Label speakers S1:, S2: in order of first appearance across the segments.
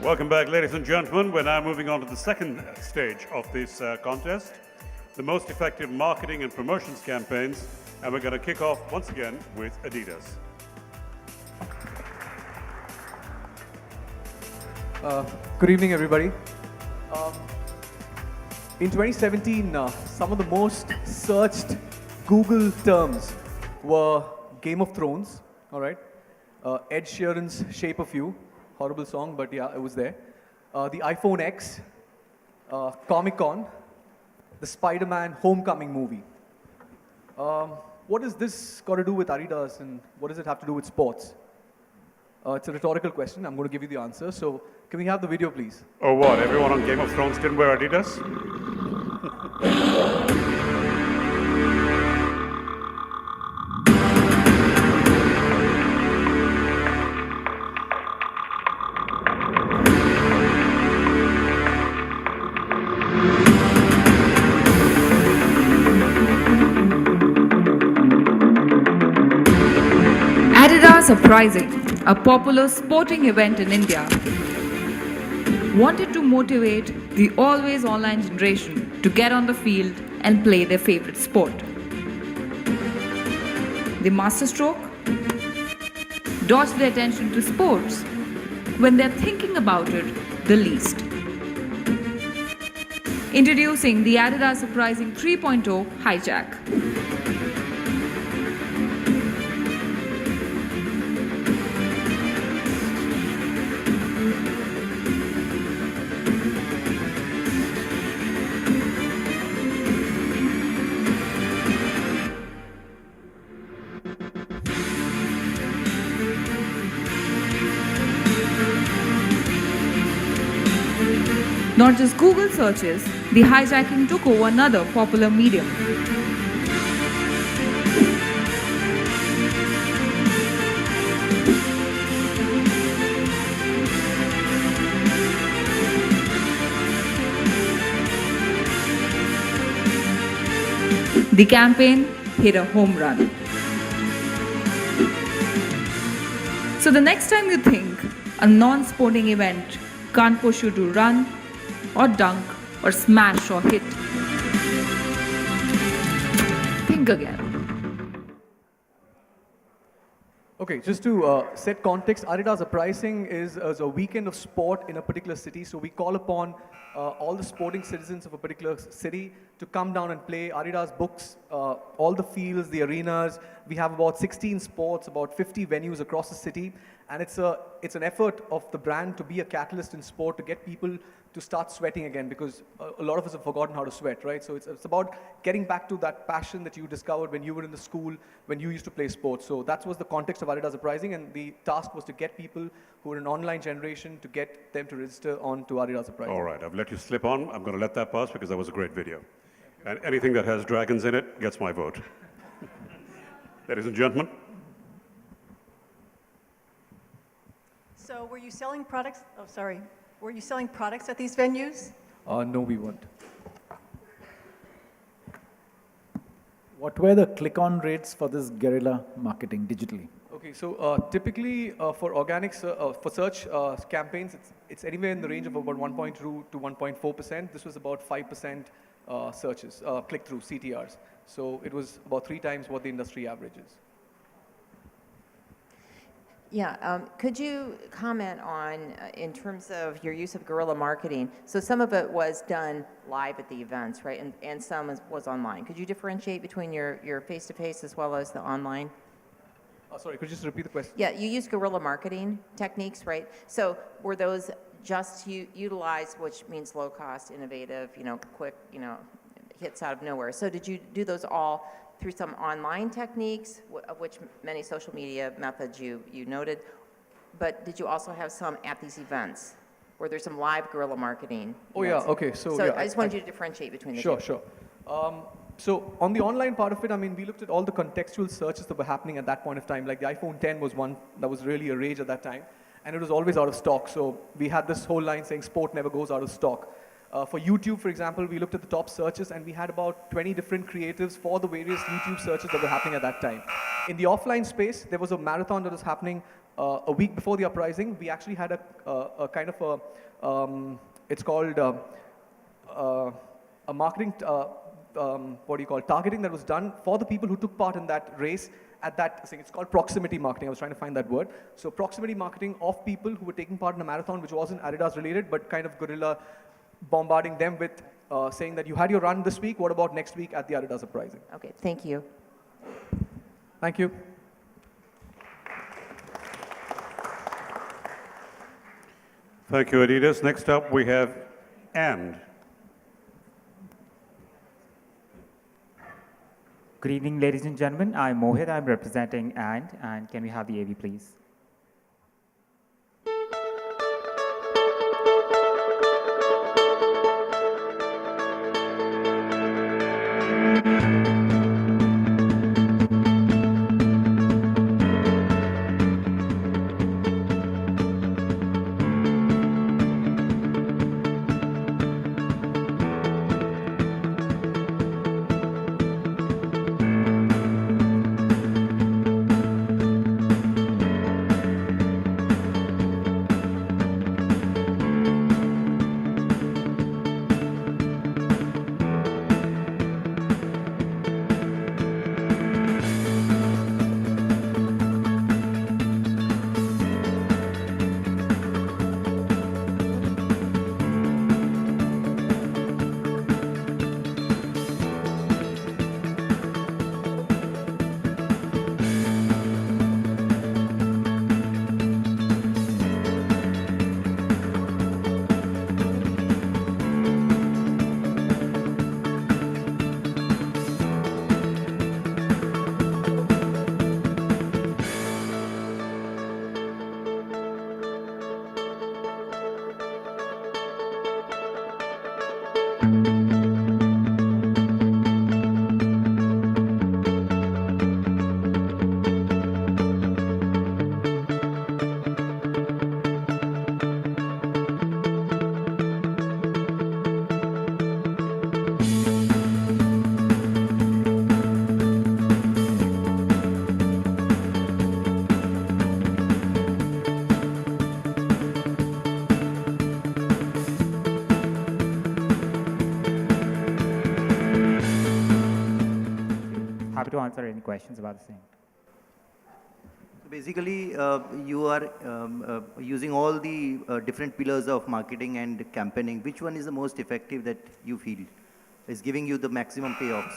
S1: Welcome back, ladies and gentlemen. We're now moving on to the second stage of this contest, the most effective marketing and promotions campaigns, and we're going to kick off once again with Adidas.
S2: Good evening, everybody. In 2017, some of the most searched Google terms were Game of Thrones, all right? Ed Sheeran's Shape of You, horrible song, but yeah, it was there. The iPhone X, Comic-Con, the Spider-Man Homecoming movie. What does this got to do with Adidas, and what does it have to do with sports? It's a rhetorical question. I'm going to give you the answer. So can we have the video, please?
S1: Oh, what? Everyone on Game of Thrones didn't wear Adidas?
S3: Adidas Uprising, a popular sporting event in India, wanted to motivate the always online generation to get on the field and play their favorite sport. The masterstroke? Dodge their attention to sports when they're thinking about it the least. Introducing the Adidas Uprising 3.0 Hijack. Not just Google searches, the hijacking took over another popular medium. The campaign hit a home run. So the next time you think a non-sporting event can't push you to run, or dunk, or smash, or hit, think again.
S2: Okay, just to set context, Adidas Uprising is a weekend of sport in a particular city. So we call upon all the sporting citizens of a particular city to come down and play. Adidas books all the fields, the arenas. We have about 16 sports, about 50 venues across the city. And it's an effort of the brand to be a catalyst in sport, to get people to start sweating again, because a lot of us have forgotten how to sweat, right? So it's about getting back to that passion that you discovered when you were in the school, when you used to play sports. So that was the context of Adidas Uprising, and the task was to get people who are an online generation, to get them to register on to Adidas Uprising.
S1: All right, I've let you slip on. I'm going to let that pass because that was a great video. And anything that has dragons in it gets my vote. Ladies and gentlemen.
S4: So were you selling products? Oh, sorry. Were you selling products at these venues?
S2: No, we weren't.
S5: What were the click-on rates for this guerrilla marketing digitally?
S2: Okay, so typically for organic for search campaigns, it's anywhere in the range of about 1.2 to 1.4%. This was about 5% searches, click-through, CTRs. So it was about 3 times what the industry average is.
S6: Yeah, could you comment on, in terms of your use of guerrilla marketing, so some of it was done live at the events, right, and some was online. Could you differentiate between your face-to-face as well as the online?
S2: Sorry, could you just repeat the question?
S6: Yeah, you used guerrilla marketing techniques, right? So were those just utilized, which means low-cost, innovative, quick, hits out of nowhere. So did you do those all through some online techniques, of which many social media methods you noted, but did you also have some at these events? Were there some live guerrilla marketing?
S2: Oh yeah, okay. So yeah,
S6: I just wanted you to differentiate between the two.
S2: Sure. So on the online part of it, I mean, we looked at all the contextual searches that were happening at that point of time. Like the iPhone 10 was one that was really a rage at that time, and it was always out of stock. So we had this whole line saying sport never goes out of stock. For YouTube, for example, we looked at the top searches, and we had about 20 different creatives for the various YouTube searches that were happening at that time. In the offline space, there was a marathon that was happening a week before the uprising, we actually had a kind of it's called a marketing, targeting that was done for the people who took part in that race at that thing. It's called proximity marketing. I was trying to find that word. So proximity marketing of people who were taking part in a marathon, which wasn't Adidas related, but kind of guerrilla bombarding them with saying that you had your run this week, what about next week at the Adidas uprising?
S6: Okay, thank you.
S2: Thank you.
S1: Thank you, Adidas. Next up, we have And.
S7: Good evening, ladies and gentlemen. I'm Mohit. I'm representing And can we have the AV, please? Happy to answer any questions about the same.
S8: Basically, you are using all the different pillars of marketing and campaigning. Which one is the most effective that you feel is giving you the maximum payoffs?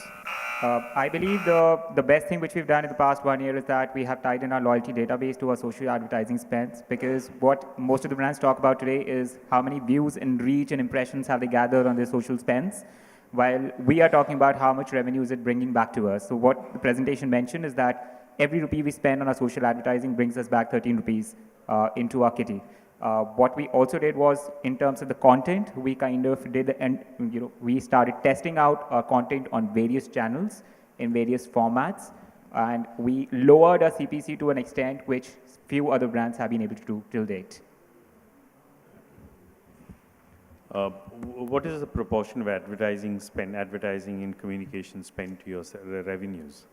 S7: I believe the best thing which we've done in the past 1 year is that we have tied in our loyalty database to our social advertising spends, because what most of the brands talk about today is how many views and reach and impressions have they gathered on their social spends, while we are talking about how much revenue is it bringing back to us. So what the presentation mentioned is that every rupee we spend on our social advertising brings us back 13 rupees into our kitty. What we also did was, in terms of the content, we kind of did we started testing out our content on various channels in various formats, and we lowered our CPC to an extent which few other brands have been able to do till date.
S9: What is the proportion of advertising and communication spend to your revenues?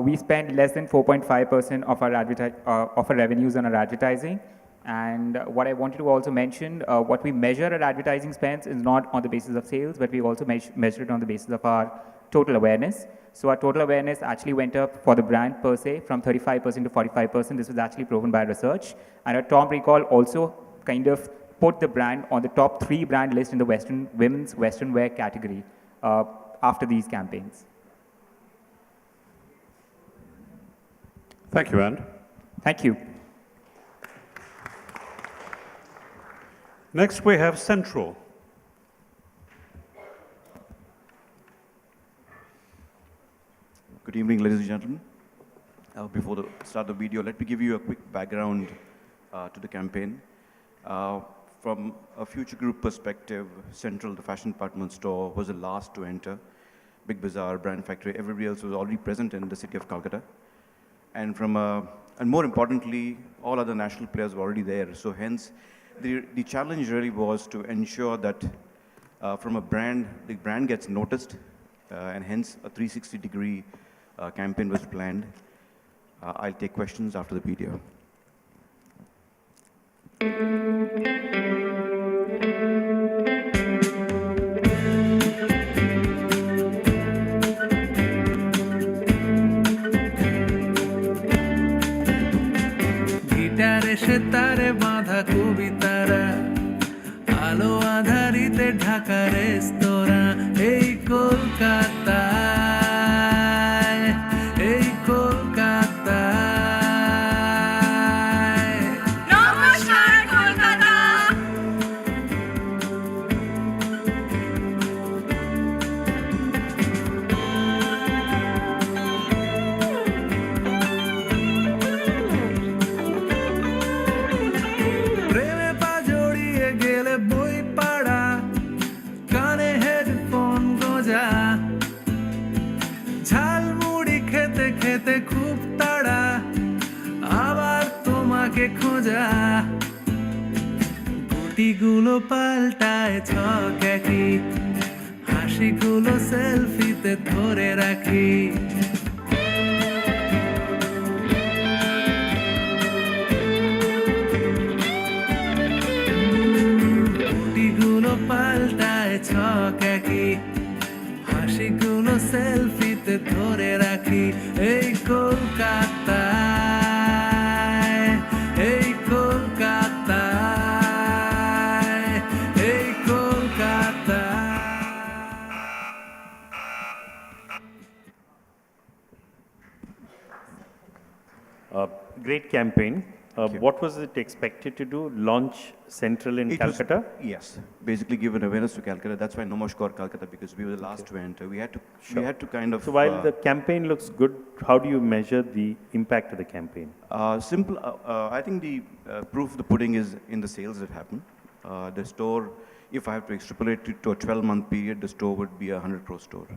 S7: We spend less than 4.5% of our revenues on our advertising. And what I wanted to also mention, what we measure our advertising spends is not on the basis of sales, but we also measure it on the basis of our total awareness. So our total awareness actually went up for the brand per se from 35% to 45%. This was actually proven by research. And our Tom Recall also kind of put the brand on the top 3 brand list in the women's Western wear category after these campaigns.
S1: Thank you, Anne.
S7: Thank you.
S1: Next, we have Central.
S10: Good evening, ladies and gentlemen. Before the start of the video, let me give you a quick background to the campaign. From a Future Group perspective, Central, the fashion department store, was the last to enter. Big Bazaar, Brand Factory, everybody else was already present in the city of Kolkata. And and more importantly, all other national players were already there. So hence, the challenge really was to ensure that from a brand, the brand gets noticed, and hence a 360-degree campaign was planned. I'll take questions after the video.
S11: গিটারে সে তারে বাঁধা কবিতারা আলো আধারিতে ঢাকা রেস্তোরাঁ এই কলকাতায় এই কলকাতায়
S3: নমস্কার কলকাতা।
S11: প্রেমে পা জড়িয়ে গেলে বই পাড়া কানে হেডফোন গোজা ঝালমুড়ি খেতে খেতে খুব তাড়া আবার তোমাকে খোঁজা গুটিগুলো পাল্টায় ছক একই হাসিগুলো সেলফিতে ধরে রাখি গুটিগুলো পাল্টায় ছক একই হাসিগুলো সেলফিতে ধরে রাখি এই কলকাতায় এই কলকাতায় এই কলকাতায়
S9: Great campaign. What was it expected to do? Launch Central in
S10: It was-
S9: Calcutta?
S10: Yes, basically give an awareness to Calcutta. That's why Namaskar Calcutta, because we were the last to enter. We had to kind of.
S9: So while the campaign looks good, how do you measure the impact of the campaign?
S10: Simple. I think the proof of the pudding is in the sales that happen. The store, if I have to extrapolate it to a 12-month period, the store would be a 100 crore store.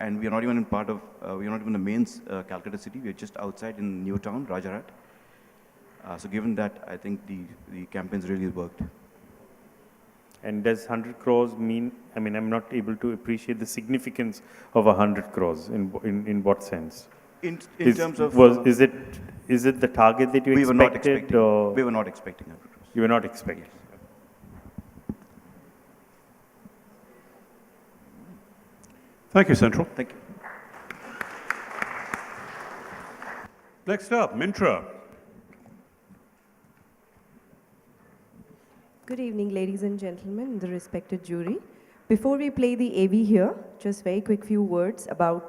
S10: And we are not even in part of, we are not even the main Calcutta city. We are just outside in New Town, Rajarat. So given that, I think the campaigns really worked.
S9: And does 100 crores mean, I mean, I'm not able to appreciate the significance of 100 crores. In what sense?
S10: In terms of.
S9: Is it the target that you
S10: We were not
S9: expected?
S10: expecting.
S9: Or
S10: We were not expecting 100 crores.
S9: you were not expecting?
S1: Thank you, Central.
S10: Thank you.
S1: Next up, Myntra.
S12: Good evening, ladies and gentlemen, the respected jury. Before we play the AV here, just very quick few words about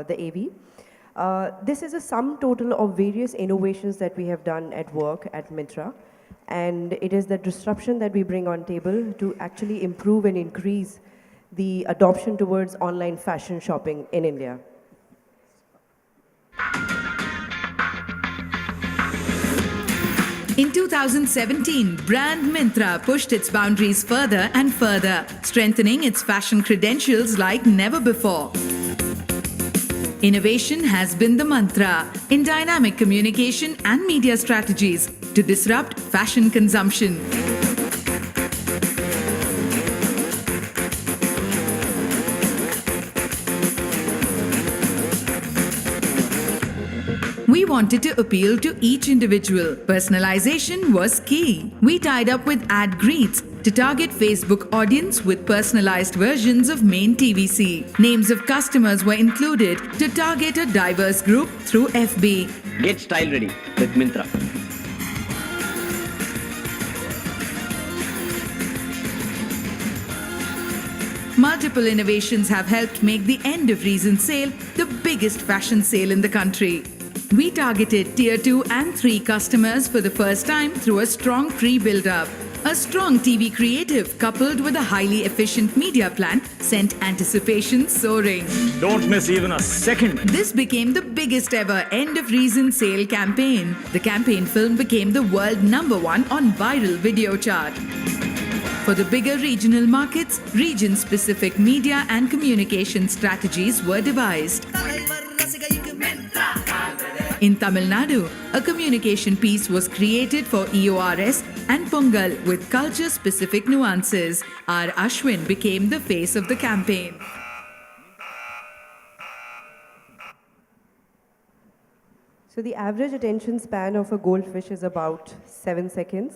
S12: the AV. This is a sum total of various innovations that we have done at work at Myntra, and it is the disruption that we bring on table to actually improve and increase the adoption towards online fashion shopping in India.
S13: In 2017, brand Myntra pushed its boundaries further and further, strengthening its fashion credentials like never before. Innovation has been the mantra in dynamic communication and media strategies to disrupt fashion consumption. We wanted to appeal to each individual. Personalization was key. We tied up with ad greets to target Facebook audience with personalized versions of main TVC. Names of customers were included to target a diverse group through FB.
S14: Get style ready with Myntra.
S13: Multiple innovations have helped make the end of Reason sale the biggest fashion sale in the country. We targeted Tier 2 and 3 customers for the first time through a strong pre-build-up. A strong TV creative coupled with a highly efficient media plan sent anticipation soaring.
S14: Don't miss even a second.
S13: This became the biggest ever End of Reason sale campaign. The campaign film became the world #1 on viral video chart. For the bigger regional markets, region-specific media and communication strategies were devised. In Tamil Nadu, a communication piece was created for EORS and Pongal with culture-specific nuances. R. Ashwin became the face of the campaign.
S12: So the average attention span of a goldfish is about 7 seconds.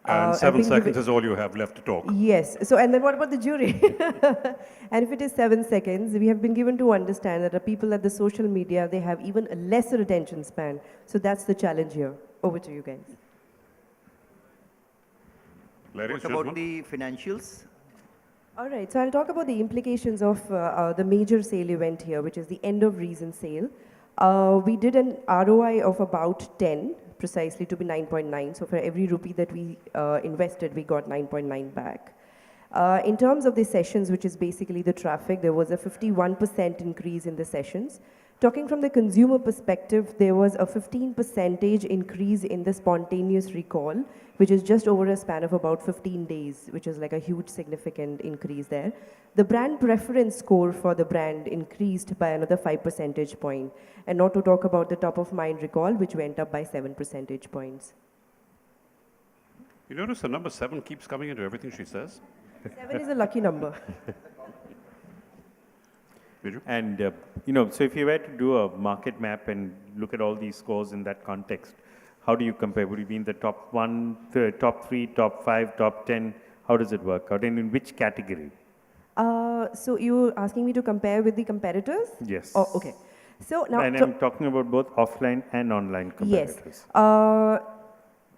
S1: And
S12: I've
S1: 7
S12: been
S1: seconds
S12: given-
S1: is all you have left to talk.
S12: Yes. So, and then what about the jury? And if it is 7 seconds, we have been given to understand that the people at the social media, they have even a lesser attention span. So that's the challenge here. Over to you guys.
S1: Ladies
S8: What about the financials?
S12: All right, so I'll talk about the implications of the major sale event here, which is the end of reason sale. We did an ROI of about 10, precisely to be 9.9. So for every rupee that we invested, we got 9.9 back. In terms of the sessions, which is basically the traffic, there was a 51% increase in the sessions. Talking from the consumer perspective, there was a 15% increase in the spontaneous recall, which is just over a span of about 15 days, which is like a huge significant increase there. The brand preference score for the brand increased by another 5 percentage point. And not to talk about the top of mind recall, which went up by 7 percentage points.
S1: You notice the number 7 keeps coming into everything she says?
S12: 7 is a lucky number.
S9: And, so if you were to do a market map and look at all these scores in that context, how do you compare? Would it be in the top 1, the top 3, top 5, top 10? How does it work out? And in which category?
S12: So you're asking me to compare with the competitors?
S9: Yes.
S12: Oh, okay. So now,
S9: and I'm talking about both offline and online competitors.
S12: Yes.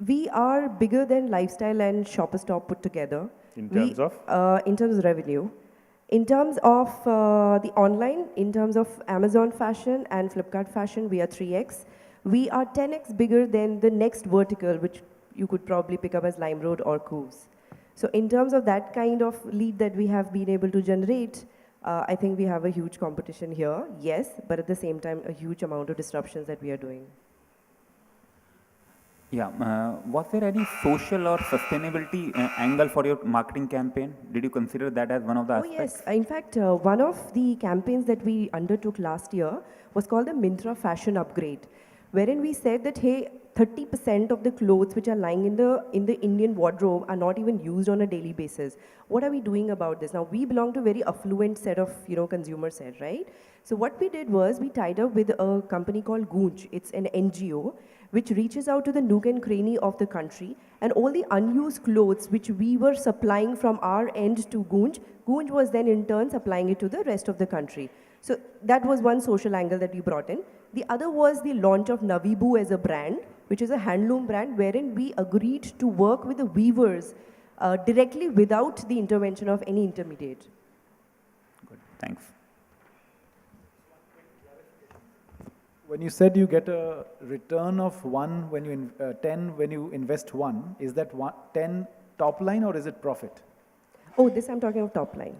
S12: We are bigger than Lifestyle and Shopper Stop put together.
S9: In terms of?
S12: In terms of revenue. In terms of the online, in terms of Amazon Fashion and Flipkart Fashion, we are 3x. We are 10x bigger than the next vertical, which you could probably pick up as LimeRoad or Coos. So in terms of that kind of lead that we have been able to generate, I think we have a huge competition here, yes, but at the same time, a huge amount of disruptions that we are doing.
S15: Yeah, was there any social or sustainability angle for your marketing campaign? Did you consider that as one of the aspects?
S12: Yes, in fact, one of the campaigns that we undertook last year was called the Myntra Fashion Upgrade, wherein we said that, hey, 30% of the clothes which are lying in the Indian wardrobe are not even used on a daily basis. What are we doing about this? Now, we belong to a very affluent set of, consumer set, right? So what we did was we tied up with a company called Goonj. It's an NGO which reaches out to the nook and cranny of the country, and all the unused clothes which we were supplying from our end to Goonj, Goonj was then in turn supplying it to the rest of the country. So that was one social angle that we brought in. The other was the launch of Navibu as a brand, which is a handloom brand wherein we agreed to work with the weavers directly without the intervention of any intermediate.
S15: Good, thanks.
S5: When you said you get a return of 1 when you 10 when you invest 1, is that 10 top line or is it profit?
S12: Oh, this I'm talking of top line.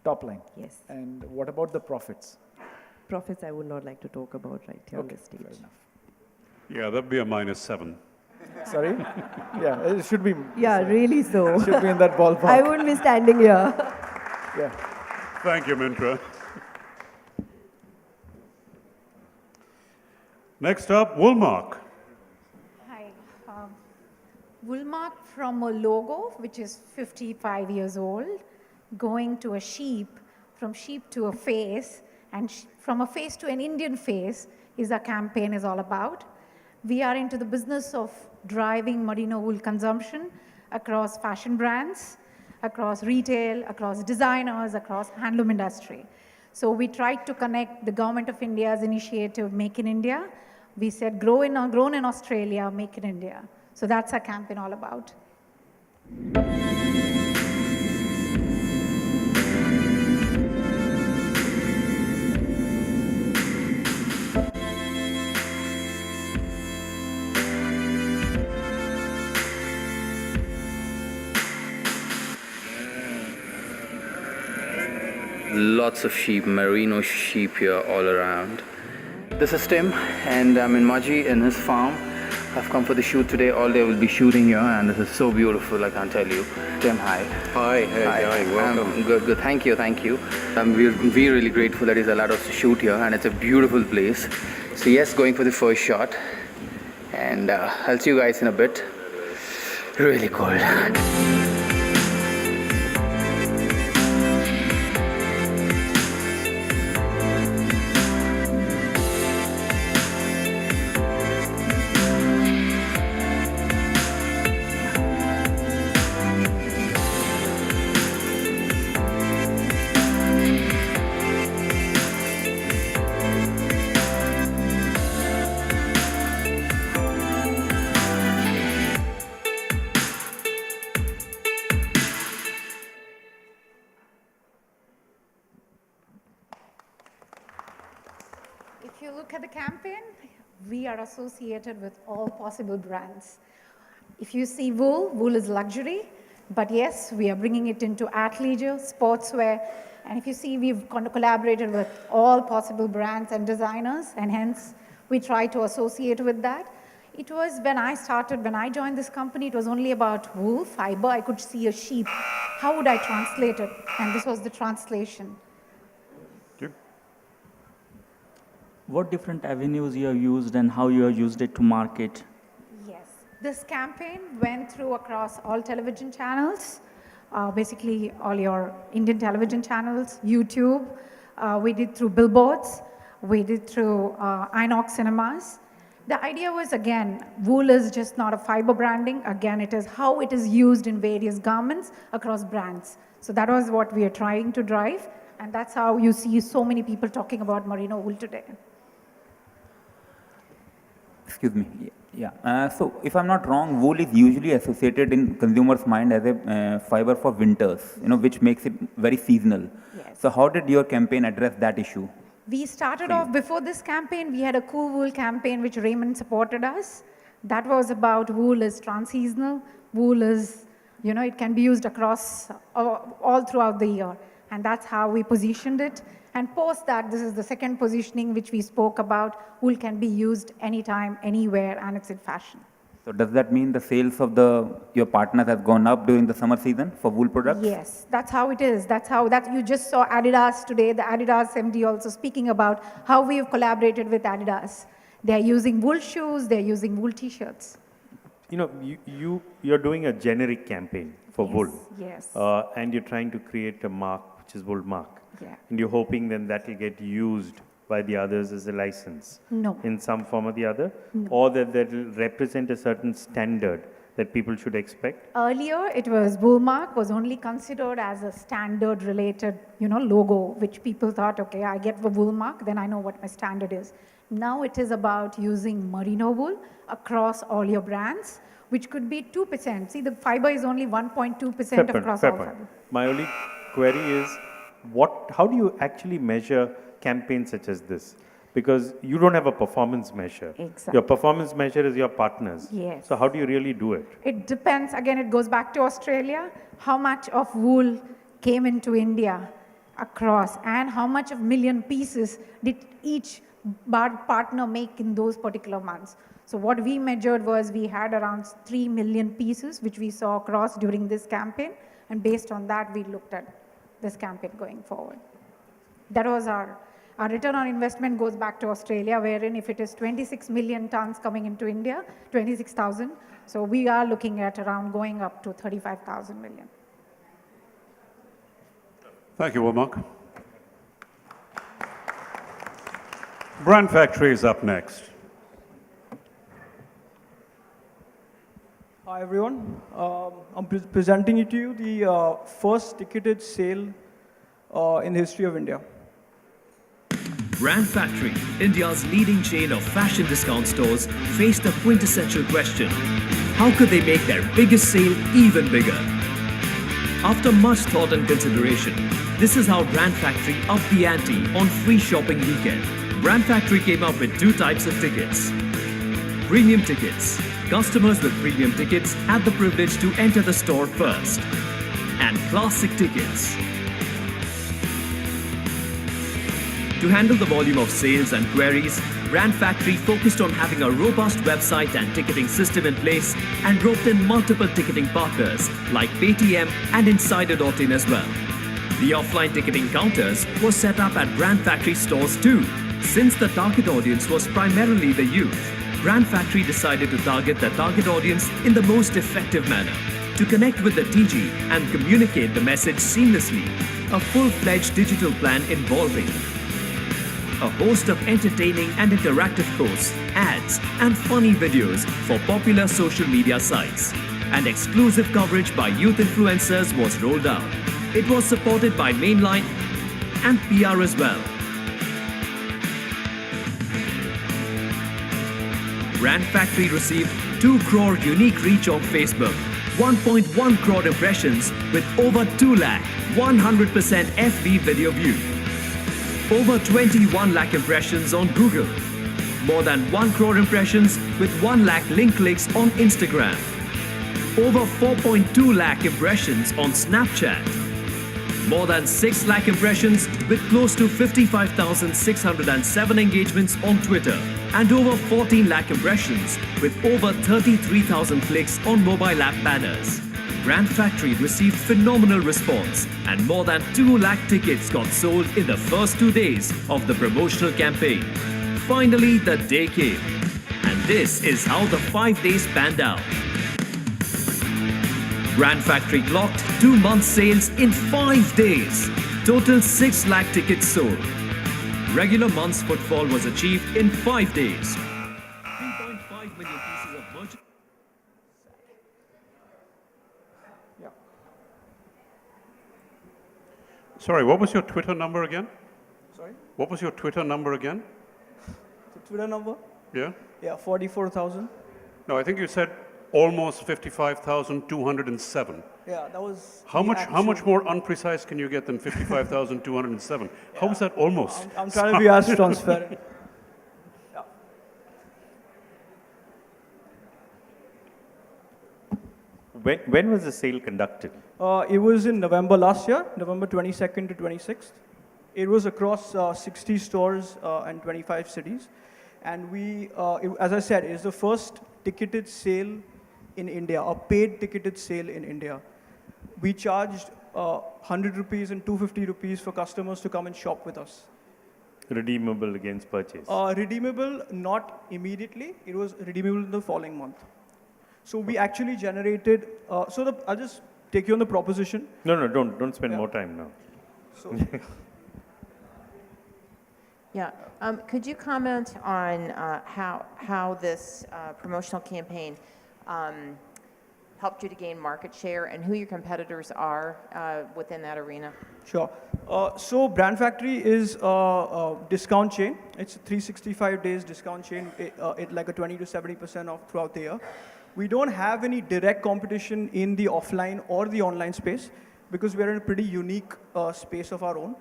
S5: Top line?
S12: Yes.
S5: And what about the profits?
S12: Profits I would not like to talk about right here on this stage.
S5: Fair enough.
S1: Yeah, that'd be a -7.
S5: Sorry? Yeah, it should be.
S12: Yeah, really so.
S5: It should be in that ballpark.
S12: I wouldn't be standing here.
S5: Yeah.
S1: Thank you, Myntra. Next up, Woolmark.
S16: Hi. Woolmark from a logo, which is 55 years old, going to a sheep, from sheep to a face, and from a face to an Indian face is our campaign is all about. We are into the business of driving merino wool consumption across fashion brands, across retail, across designers, across handloom industry. So we tried to connect the Government of India's initiative, Make in India. We said, grown in Australia, Make in India. So that's our campaign all about.
S17: Lots of sheep, merino sheep here all around. This is Tim, and I'm in Maji in his farm. I've come for the shoot today. All day we'll be shooting here, and this is so beautiful, I can't tell you. Tim, hi.
S18: Hi, how are you going? Welcome.
S17: Good, thank you. We're really grateful that he's allowed us to shoot here, and it's a beautiful place. So yes, going for the first shot, and I'll see you guys in a bit. Really cold.
S16: at the campaign, we are associated with all possible brands. If you see wool, wool is luxury, but yes, we are bringing it into athleisure, sportswear, and if you see, we've collaborated with all possible brands and designers, and hence we try to associate with that. It was when I joined this company, it was only about wool, fiber. I could see a sheep. How would I translate it? And this was the translation.
S19: What different avenues you have used and how you have used it to market?
S16: Yes, this campaign went through across all television channels, basically all your Indian television channels, YouTube. We did through billboards. We did through Inox cinemas. The idea was, again, wool is just not a fiber branding. Again, it is how it is used in various garments across brands. So that was what we are trying to drive. And that's how you see so many people talking about merino wool today.
S15: Excuse me. Yeah. So if I'm not wrong, wool is usually associated in consumers' mind as a fiber for winters, which makes it very seasonal.
S16: Yes.
S15: So how did your campaign address that issue?
S16: We started off, before this campaign, we had a cool wool campaign which Raymond supported us. That was about wool is trans-seasonal. Wool is, it can be used across, all throughout the year. And that's how we positioned it. And post that, this is the second positioning which we spoke about. Wool can be used anytime, anywhere, and it's in fashion.
S15: So does that mean the sales of your partners has gone up during the summer season for wool products?
S16: Yes, that's how it is. That you just saw Adidas today, the Adidas MD also speaking about how we have collaborated with Adidas. They're using wool shoes, they're using wool t-shirts.
S9: You're doing a generic campaign for wool.
S16: Yes.
S9: And you're trying to create a mark, which is Woolmark.
S16: Yeah.
S9: And you're hoping then that will get used by the others as a license.
S16: No.
S9: In some form or the other?
S16: No.
S9: Or that will represent a certain standard that people should expect?
S16: Earlier, it was Woolmark was only considered as a standard related, logo, which people thought, okay, I get the Woolmark, then I know what my standard is. Now it is about using merino wool across all your brands, which could be 2%. See, the fiber is only 1.2% across all fiber.
S9: My only query is, how do you actually measure campaigns such as this? Because you don't have a performance measure.
S16: Exactly.
S9: Your performance measure is your partners.
S16: Yes.
S9: So how do you really do it?
S16: It depends. Again, it goes back to Australia. How much of wool came into India across, and how much of million pieces did each partner make in those particular months? So what we measured was we had around 3 million pieces, which we saw across during this campaign. And based on that, we looked at this campaign going forward. That was our return on investment goes back to Australia, wherein if it is 26 million tons coming into India, 26,000. So we are looking at around going up to 35,000 million.
S1: Thank you, Woolmark. Brand Factory is up next.
S20: Hi everyone, I'm presenting it to you the first ticketed sale in the history of India.
S21: Brand Factory, India's leading chain of fashion discount stores, faced a quintessential question. How could they make their biggest sale even bigger? After much thought and consideration, this is how Brand Factory upped the ante on free shopping weekend. Brand Factory came up with 2 types of tickets. Premium tickets. Customers with premium tickets had the privilege to enter the store first. And classic tickets. To handle the volume of sales and queries, Brand Factory focused on having a robust website and ticketing system in place and roped in multiple ticketing partners like Paytm and Insider.in as well. The offline ticketing counters were set up at Brand Factory stores too. Since the target audience was primarily the youth, Brand Factory decided to target the target audience in the most effective manner. To connect with the TG and communicate the message seamlessly, a full-fledged digital plan involving a host of entertaining and interactive posts, ads, and funny videos for popular social media sites. And exclusive coverage by youth influencers was rolled out. It was supported by mainline and PR as well. Brand Factory received 2 crore unique reach on Facebook, 1.1 crore impressions with over 2 lakh, 100% FB video view, over 21 lakh impressions on Google, More than 1 crore impressions with 1 lakh link clicks on Instagram. Over 4.2 lakh impressions on Snapchat. More than 6 lakh impressions with close to 55,607 engagements on Twitter. And over 14 lakh impressions with over 33,000 clicks on mobile app banners. Brand Factory received phenomenal response and more than 2 lakh tickets got sold in the first 2 days of the promotional campaign. Finally, the day came. And this is how the 5 days panned out. Brand Factory clocked 2 months sales in 5 days. Total 6 lakh tickets sold. Regular months footfall was achieved in 5 days. 3.5 million pieces of merchandise.
S1: Sorry, what was your Twitter number again?
S20: Sorry?
S1: What was your Twitter number again?
S20: The Twitter number?
S1: Yeah?
S20: Yeah, 44,000.
S1: No, I think you said almost 55,207.
S20: Yeah, that was
S1: How
S20: the
S1: much
S20: actual-
S1: more unprecise can you get than 55,207? How is that almost?
S20: I'm trying to be as transparent.
S9: When was the sale conducted?
S20: It was in November last year, November 22nd to 26th. It was across 60 stores and 25 cities. And as I said, it's the first ticketed sale in India, a paid ticketed sale in India. We charged 100 rupees and 250 rupees for customers to come and shop with us.
S9: Redeemable against purchase.
S20: Redeemable, not immediately. It was redeemable in the following month. So we actually generated, I'll just take you on the proposition.
S9: No, don't spend more time now.
S20: So,
S6: Yeah. Could you comment on how this promotional campaign helped you to gain market share and who your competitors are within that arena?
S20: Sure. So Brand Factory is a discount chain. It's a 365 days discount chain, it like a 20 to 70% off throughout the year. We don't have any direct competition in the offline or the online space because we're in a pretty unique space of our own.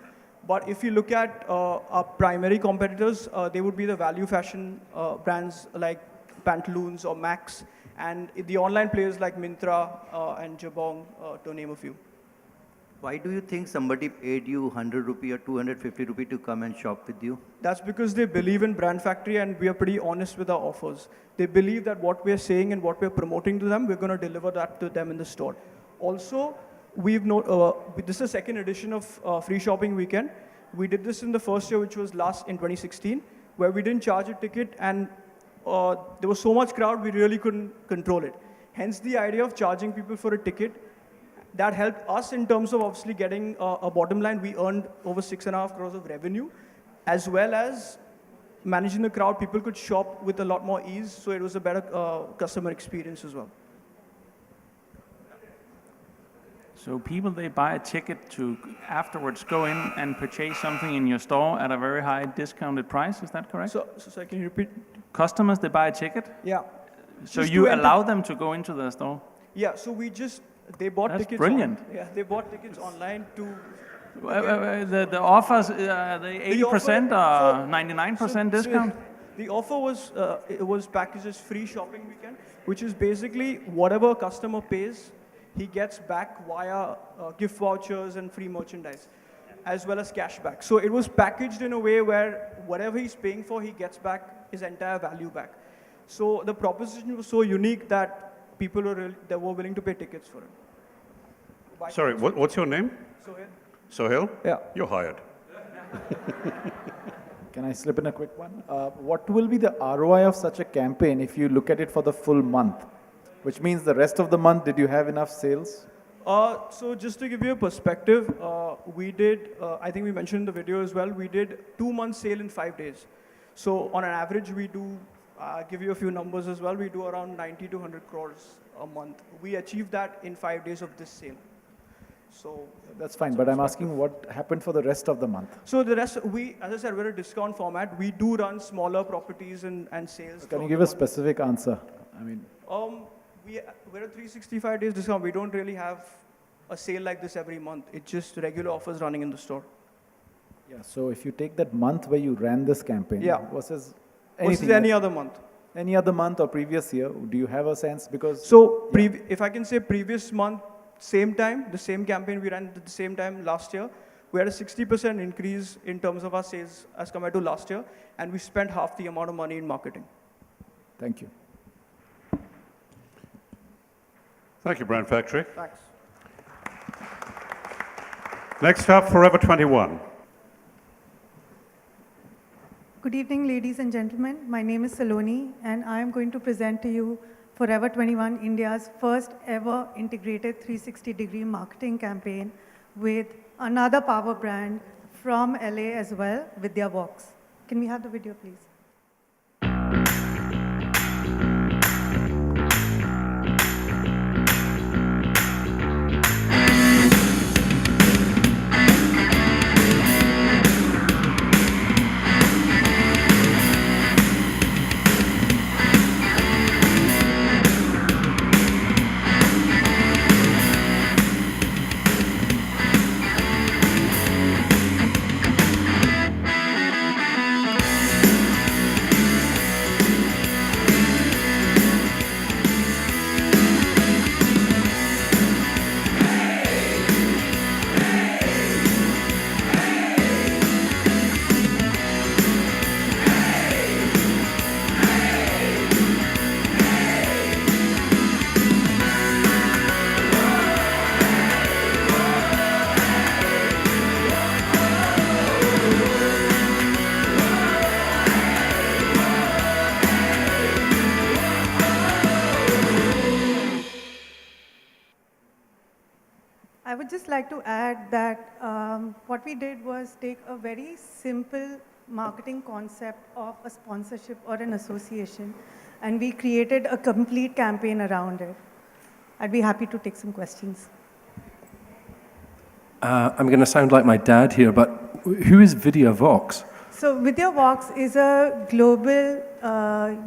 S20: But if you look at our primary competitors, they would be the value fashion brands like Pantaloons or Max, and the online players like Myntra and Jabong, to name a few.
S8: Why do you think somebody paid you 100 rupee or 250 rupee to come and shop with you?
S20: That's because they believe in Brand Factory and we are pretty honest with our offers. They believe that what we're saying and what we're promoting to them, we're going to deliver that to them in the store. Also, this is the second edition of Free Shopping Weekend. We did this in the first year, which was in 2016, where we didn't charge a ticket and there was so much crowd, we really couldn't control it. Hence the idea of charging people for a ticket. That helped us in terms of obviously getting a bottom line. We earned over 6.5 crores of revenue, as well as managing the crowd. People could shop with a lot more ease, so it was a better customer experience as well.
S4: So people, they buy a ticket to afterwards go in and purchase something in your store at a very high discounted price, is that correct?
S20: So can you repeat?
S4: Customers, they buy a ticket?
S20: Yeah.
S4: So
S20: Just
S4: you
S20: to enter-
S4: allow them to go into the store?
S20: Yeah, so they bought
S4: That's
S20: tickets.
S4: brilliant.
S20: They bought tickets online to.
S4: The offers, the 80% or 99% discount?
S20: The offer was packaged as Free Shopping Weekend, which is basically whatever a customer pays, he gets back via gift vouchers and free merchandise, as well as cashback. So it was packaged in a way where whatever he's paying for, he gets back his entire value back. So the proposition was so unique that people were willing to pay tickets for it.
S1: Sorry, what's your name?
S20: Sohel.
S1: Sohel?
S20: Yeah.
S1: You're hired.
S5: Can I slip in a quick one? What will be the ROI of such a campaign if you look at it for the full month? Which means the rest of the month, did you have enough sales?
S20: So just to give you a perspective, we did, I think we mentioned in the video as well, we did 2 months sale in 5 days. So on an average, we do, give you a few numbers as well, we do around 90 to 100 crores a month. We achieved that in 5 days of this sale. So
S5: that's fine, but I'm asking what happened for the rest of the month.
S20: So the rest, as I said, we're a discount format. We do run smaller properties and sales.
S5: Can you give a specific answer? I mean,
S20: we're a 365 days discount. We don't really have a sale like this every month. It's just regular offers running in the store.
S5: yeah. So if you take that month where you ran this campaign
S20: Yeah.
S5: versus
S20: versus any other month.
S5: Any other month or previous year, do you have a sense? Because
S20: so, if I can say previous month, same time, the same campaign we ran at the same time last year, we had a 60% increase in terms of our sales as compared to last year, and we spent half the amount of money in marketing.
S5: Thank you.
S1: Thank you, Brand Factory.
S20: Thanks.
S1: Next up, Forever 21.
S2: Good evening, ladies and gentlemen. My name is Saloni, and I am going to present to you Forever 21, India's first ever integrated 360-degree marketing campaign with another power brand from LA as well, Vidya Vox. Can we have the video, please? I would just like to add that what we did was take a very simple marketing concept of a sponsorship or an association, and we created a complete campaign around it. I'd be happy to take some questions.
S22: I'm going to sound like my dad here, but who is Vidya Vox?
S2: So Vidya Vox is a global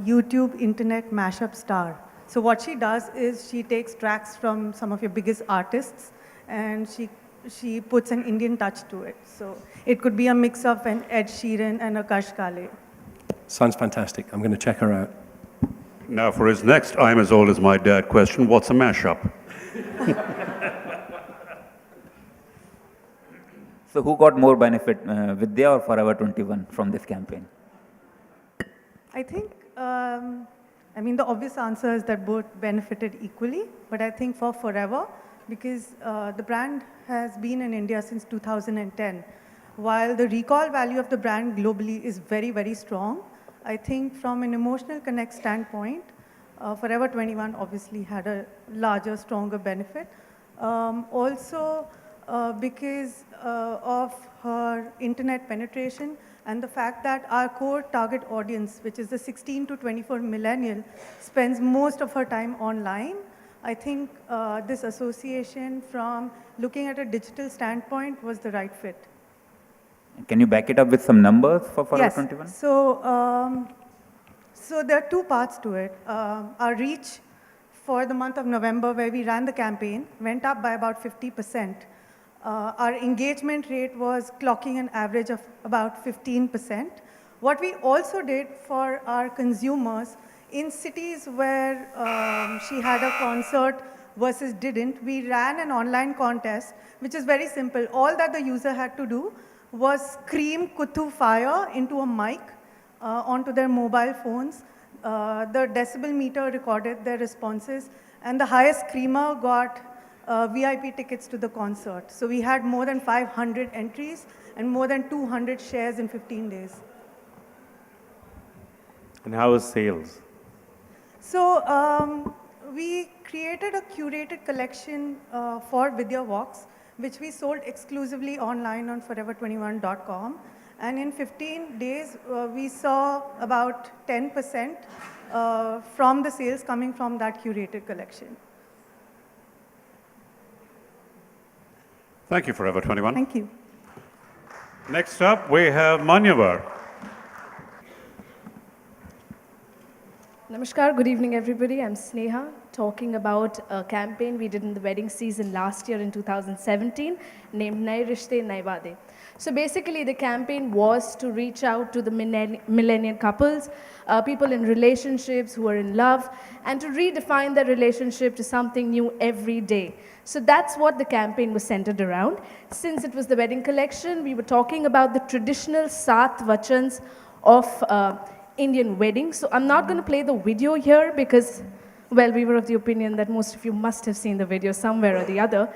S2: YouTube internet mashup star. So what she does is she takes tracks from some of your biggest artists, and she puts an Indian touch to it. So it could be a mix of an Ed Sheeran and a Kash Kale.
S22: Sounds fantastic. I'm going to check her out.
S1: Now for his next I'm as old as my dad question, what's a mashup?
S15: So who got more benefit, Vidya or Forever 21 from this campaign?
S2: I think, I mean, the obvious answer is that both benefited equally, but I think for Forever, because the brand has been in India since 2010. While the recall value of the brand globally is very, very strong, I think from an emotional connect standpoint, Forever 21 obviously had a larger, stronger benefit. Also, because of her internet penetration and the fact that our core target audience, which is the 16 to 24 millennial, spends most of her time online, I think this association from looking at a digital standpoint was the right fit.
S15: Can you back it up with some numbers for Forever 21?
S2: So, so there are two parts to it. Our reach for the month of November, where we ran the campaign, went up by about 50%. Our engagement rate was clocking an average of about 15%. What we also did for our consumers, in cities where she had a concert versus didn't, we ran an online contest, which is very simple. All that the user had to do was scream Kuthu fire into a mic onto their mobile phones. The decibel meter recorded their responses, and the highest screamer got VIP tickets to the concert. So we had more than 500 entries and more than 200 shares in 15 days.
S9: And how was sales?
S2: So we created a curated collection for Vidya Vox, which we sold exclusively online on forever21.com. And in 15 days, we saw about 10% from the sales coming from that curated collection.
S1: Thank you, Forever 21.
S2: Thank you.
S1: Next up, we have Manyavar.
S3: Namaskar, good evening everybody. I'm Sneha, talking about a campaign we did in the wedding season last year in 2017 named Naye Rishte Naye Waade. So basically the campaign was to reach out to the millennial couples, people in relationships who are in love, and to redefine their relationship to something new every day. So that's what the campaign was centered around. Since it was the wedding collection, we were talking about the traditional Saat Vachans of Indian weddings. So I'm not going to play the video here because, well, we were of the opinion that most of you must have seen the video somewhere or the other.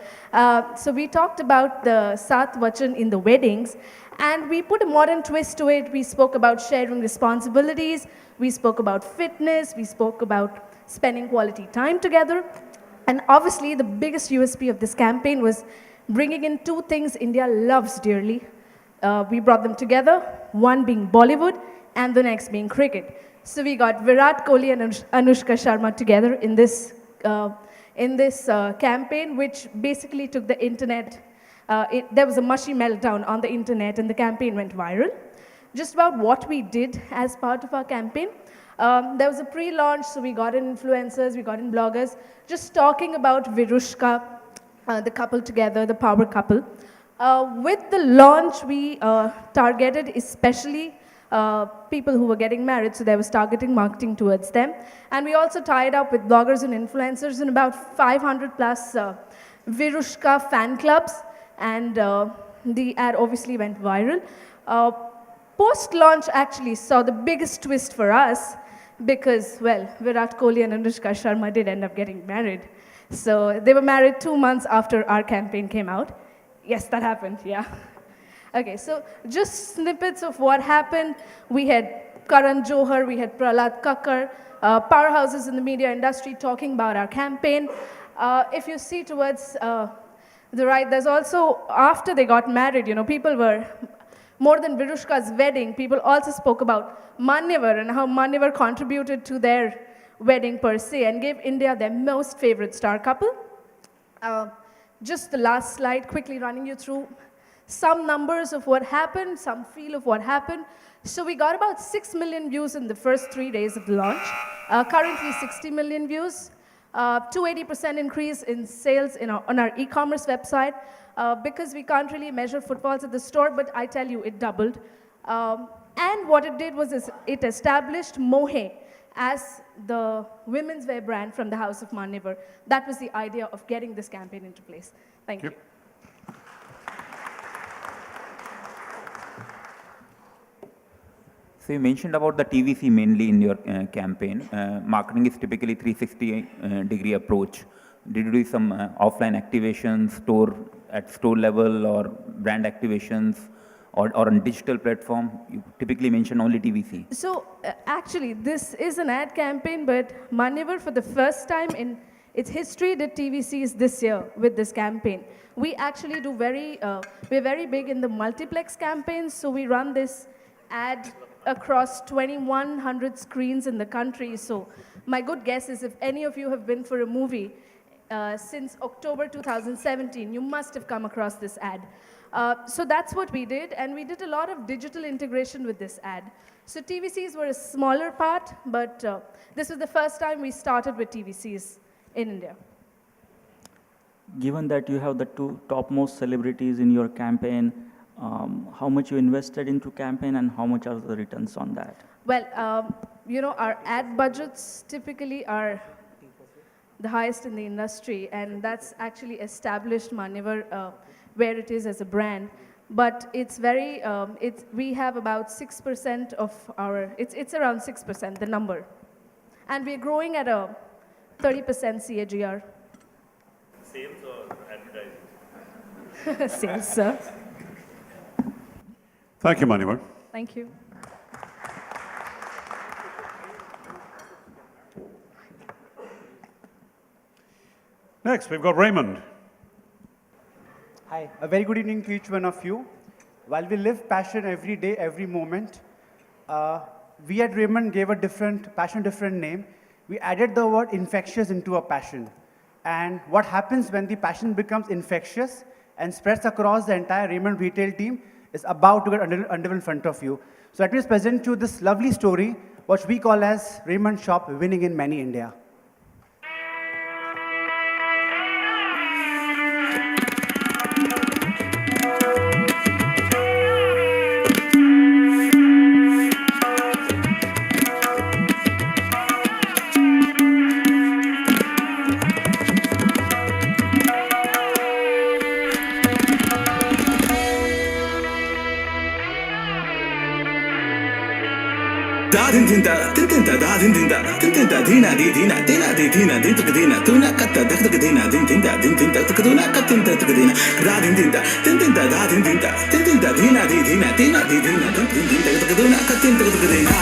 S3: So we talked about the Saat Vachan in the weddings, and we put a modern twist to it. We spoke about sharing responsibilities, we spoke about fitness, we spoke about spending quality time together. And obviously, the biggest USP of this campaign was bringing in two things India loves dearly. We brought them together, one being Bollywood, and the next being cricket. So we got Virat Kohli and Anushka Sharma together in this campaign, which basically took the internet. There was a mushy meltdown on the internet, and the campaign went viral. Just about what we did as part of our campaign. There was a pre-launch, so we got in influencers, we got in bloggers, just talking about Virushka, the couple together, the power couple. With the launch, we targeted especially people who were getting married, so there was targeting marketing towards them. And we also tied up with bloggers and influencers in about 500 plus Virushka fan clubs, and the ad obviously went viral. Post-launch actually saw the biggest twist for us because, well, Virat Kohli and Anushka Sharma did end up getting married. So they were married 2 months after our campaign came out. Yes, that happened, yeah. Okay, so just snippets of what happened. We had Karan Johar, we had Prahlad Kakkar, powerhouses in the media industry talking about our campaign. If you see towards the right, there's also, after they got married, you know, people were, more than Virushka's wedding, people also spoke about Manyavar and how Manyavar contributed to their wedding per se and gave India their most favorite star couple. Just the last slide, quickly running you through some numbers of what happened, some feel of what happened. So we got about 6 million views in the first 3 days of the launch. Currently 60 million views, 280% increase in sales on our e-commerce website because we can't really measure footfalls at the store, but I tell you, it doubled. And what it did was it established Mohit as the women's wear brand from the House of Manyavar. That was the idea of getting this campaign into place. Thank you.
S15: So you mentioned about the TVC mainly in your campaign. Marketing is typically 360-degree approach. Did you do some offline activations, at store level, or brand activations, or on digital platform? You typically mention only TVC.
S3: So actually, this is an ad campaign, but Manyavar for the first time in its history did TVCs this year with this campaign. We actually do we're very big in the multiplex campaigns, so we run this ad across 2,100 screens in the country. So my good guess is if any of you have been for a movie since October 2017, you must have come across this ad. So that's what we did, and we did a lot of digital integration with this ad. So TVCs were a smaller part, but this was the first time we started with TVCs in India.
S19: Given that you have the two topmost celebrities in your campaign, how much you invested into campaign and how much are the returns on that?
S3: Well, you know, our ad budgets typically are the highest in the industry, and that's actually established Manyavar where it is as a brand. But it's very, we have about 6% of our, it's around 6%, the number. And we're growing at a 30% CAGR.
S9: Sales or advertising?
S3: Sales, sir.
S1: Thank you, Manyavar.
S3: Thank you.
S1: Next, we've got Raymond.
S7: Hi, a very good evening to each one of you. While we live passion every day, every moment, we at Raymond gave a different name. We added the word infectious into a passion. And what happens when the passion becomes infectious and spreads across the entire Raymond retail team is about to get unveiled in front of you. So let me just present you this lovely story what we call as Raymond shop winning in many India.
S10: Dadin tinta, tinta, dadin tinta, tinta, dina, dina, dina, dina, dinta, dina, tuna katta, dakta, dina, dinta, dinta, tukaduna katinta, tukadina, dadin tinta, tinta, dadin tinta, tinta, dina, dina, dina, dina, dinta, tukaduna katinta, tukadina.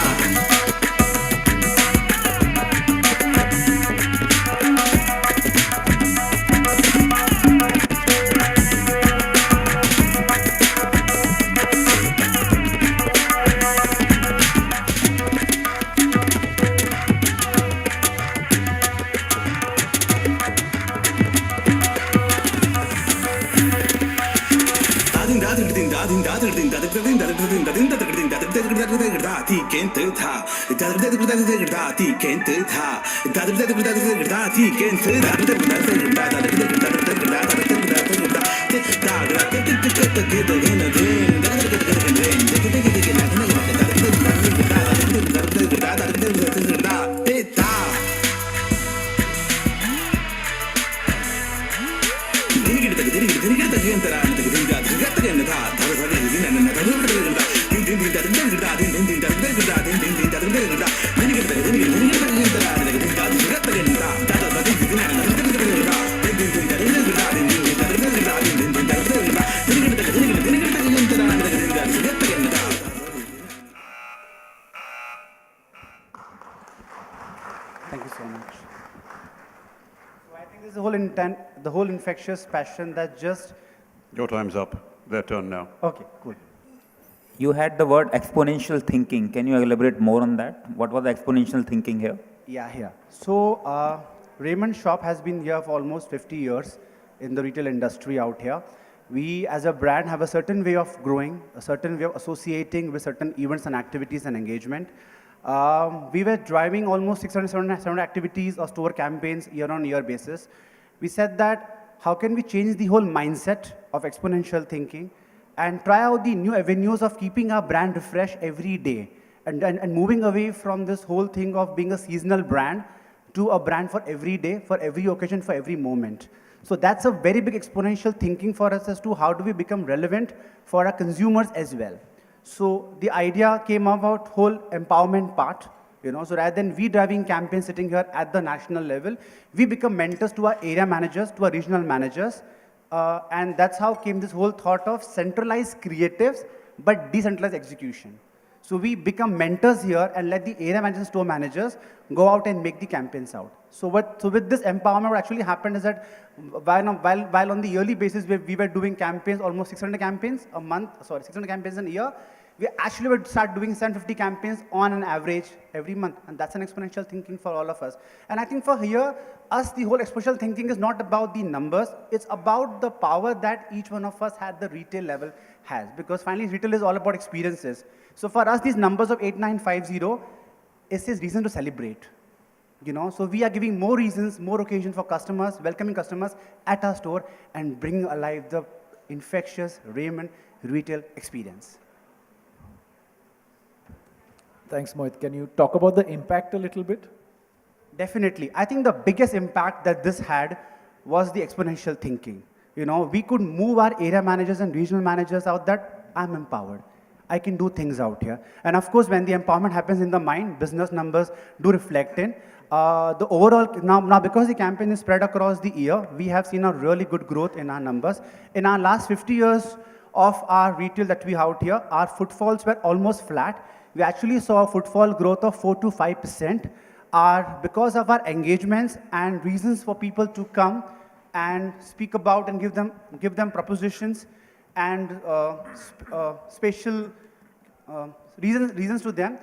S7: Thank you so much. So I think this is the whole infectious passion that just...
S1: Your time's up. Their turn now.
S7: Okay, cool.
S15: You had the word exponential thinking. Can you elaborate more on that? What was the exponential thinking here?
S7: Yeah, here. So Raymond shop has been here for almost 50 years in the retail industry out here. We as a brand have a certain way of growing, a certain way of associating with certain events and activities and engagement. We were driving almost 600 activities or store campaigns year-on-year basis. We said that how can we change the whole mindset of exponential thinking and try out the new avenues of keeping our brand refreshed every day and moving away from this whole thing of being a seasonal brand to a brand for every day, for every occasion, for every moment. So that's a very big exponential thinking for us as to how do we become relevant for our consumers as well. So the idea came about whole empowerment part, so rather than we driving campaigns sitting here at the national level, we become mentors to our area managers, to our regional managers, and that's how came this whole thought of centralized creatives, but decentralized execution. So we become mentors here and let the area managers, store managers go out and make the campaigns out. So with this empowerment, what actually happened is that while on the yearly basis we were doing campaigns, almost 600 campaigns a month, 600 campaigns in a year, we actually would start doing 750 campaigns on an average every month. And that's an exponential thinking for all of us. And I think for here, the whole exponential thinking is not about the numbers, it's about the power that each one of us at the retail level has. Because finally, retail is all about experiences. So for us, these numbers of 8950 is his reason to celebrate. So we are giving more reasons, more occasions for customers, welcoming customers at our store and bringing alive the infectious Raymond retail experience.
S5: Thanks, Mohit. Can you talk about the impact a little bit?
S7: Definitely. I think the biggest impact that this had was the exponential thinking. We could move our area managers and regional managers out that I'm empowered. I can do things out here. And of course, when the empowerment happens in the mind, business numbers do reflect in. The overall, now because the campaign is spread across the year, we have seen a really good growth in our numbers. In our last 50 years of our retail that we out here, our footfalls were almost flat. We actually saw a footfall growth of 4 to 5%. Because of our engagements and reasons for people to come and speak about and give them propositions and special reasons to them,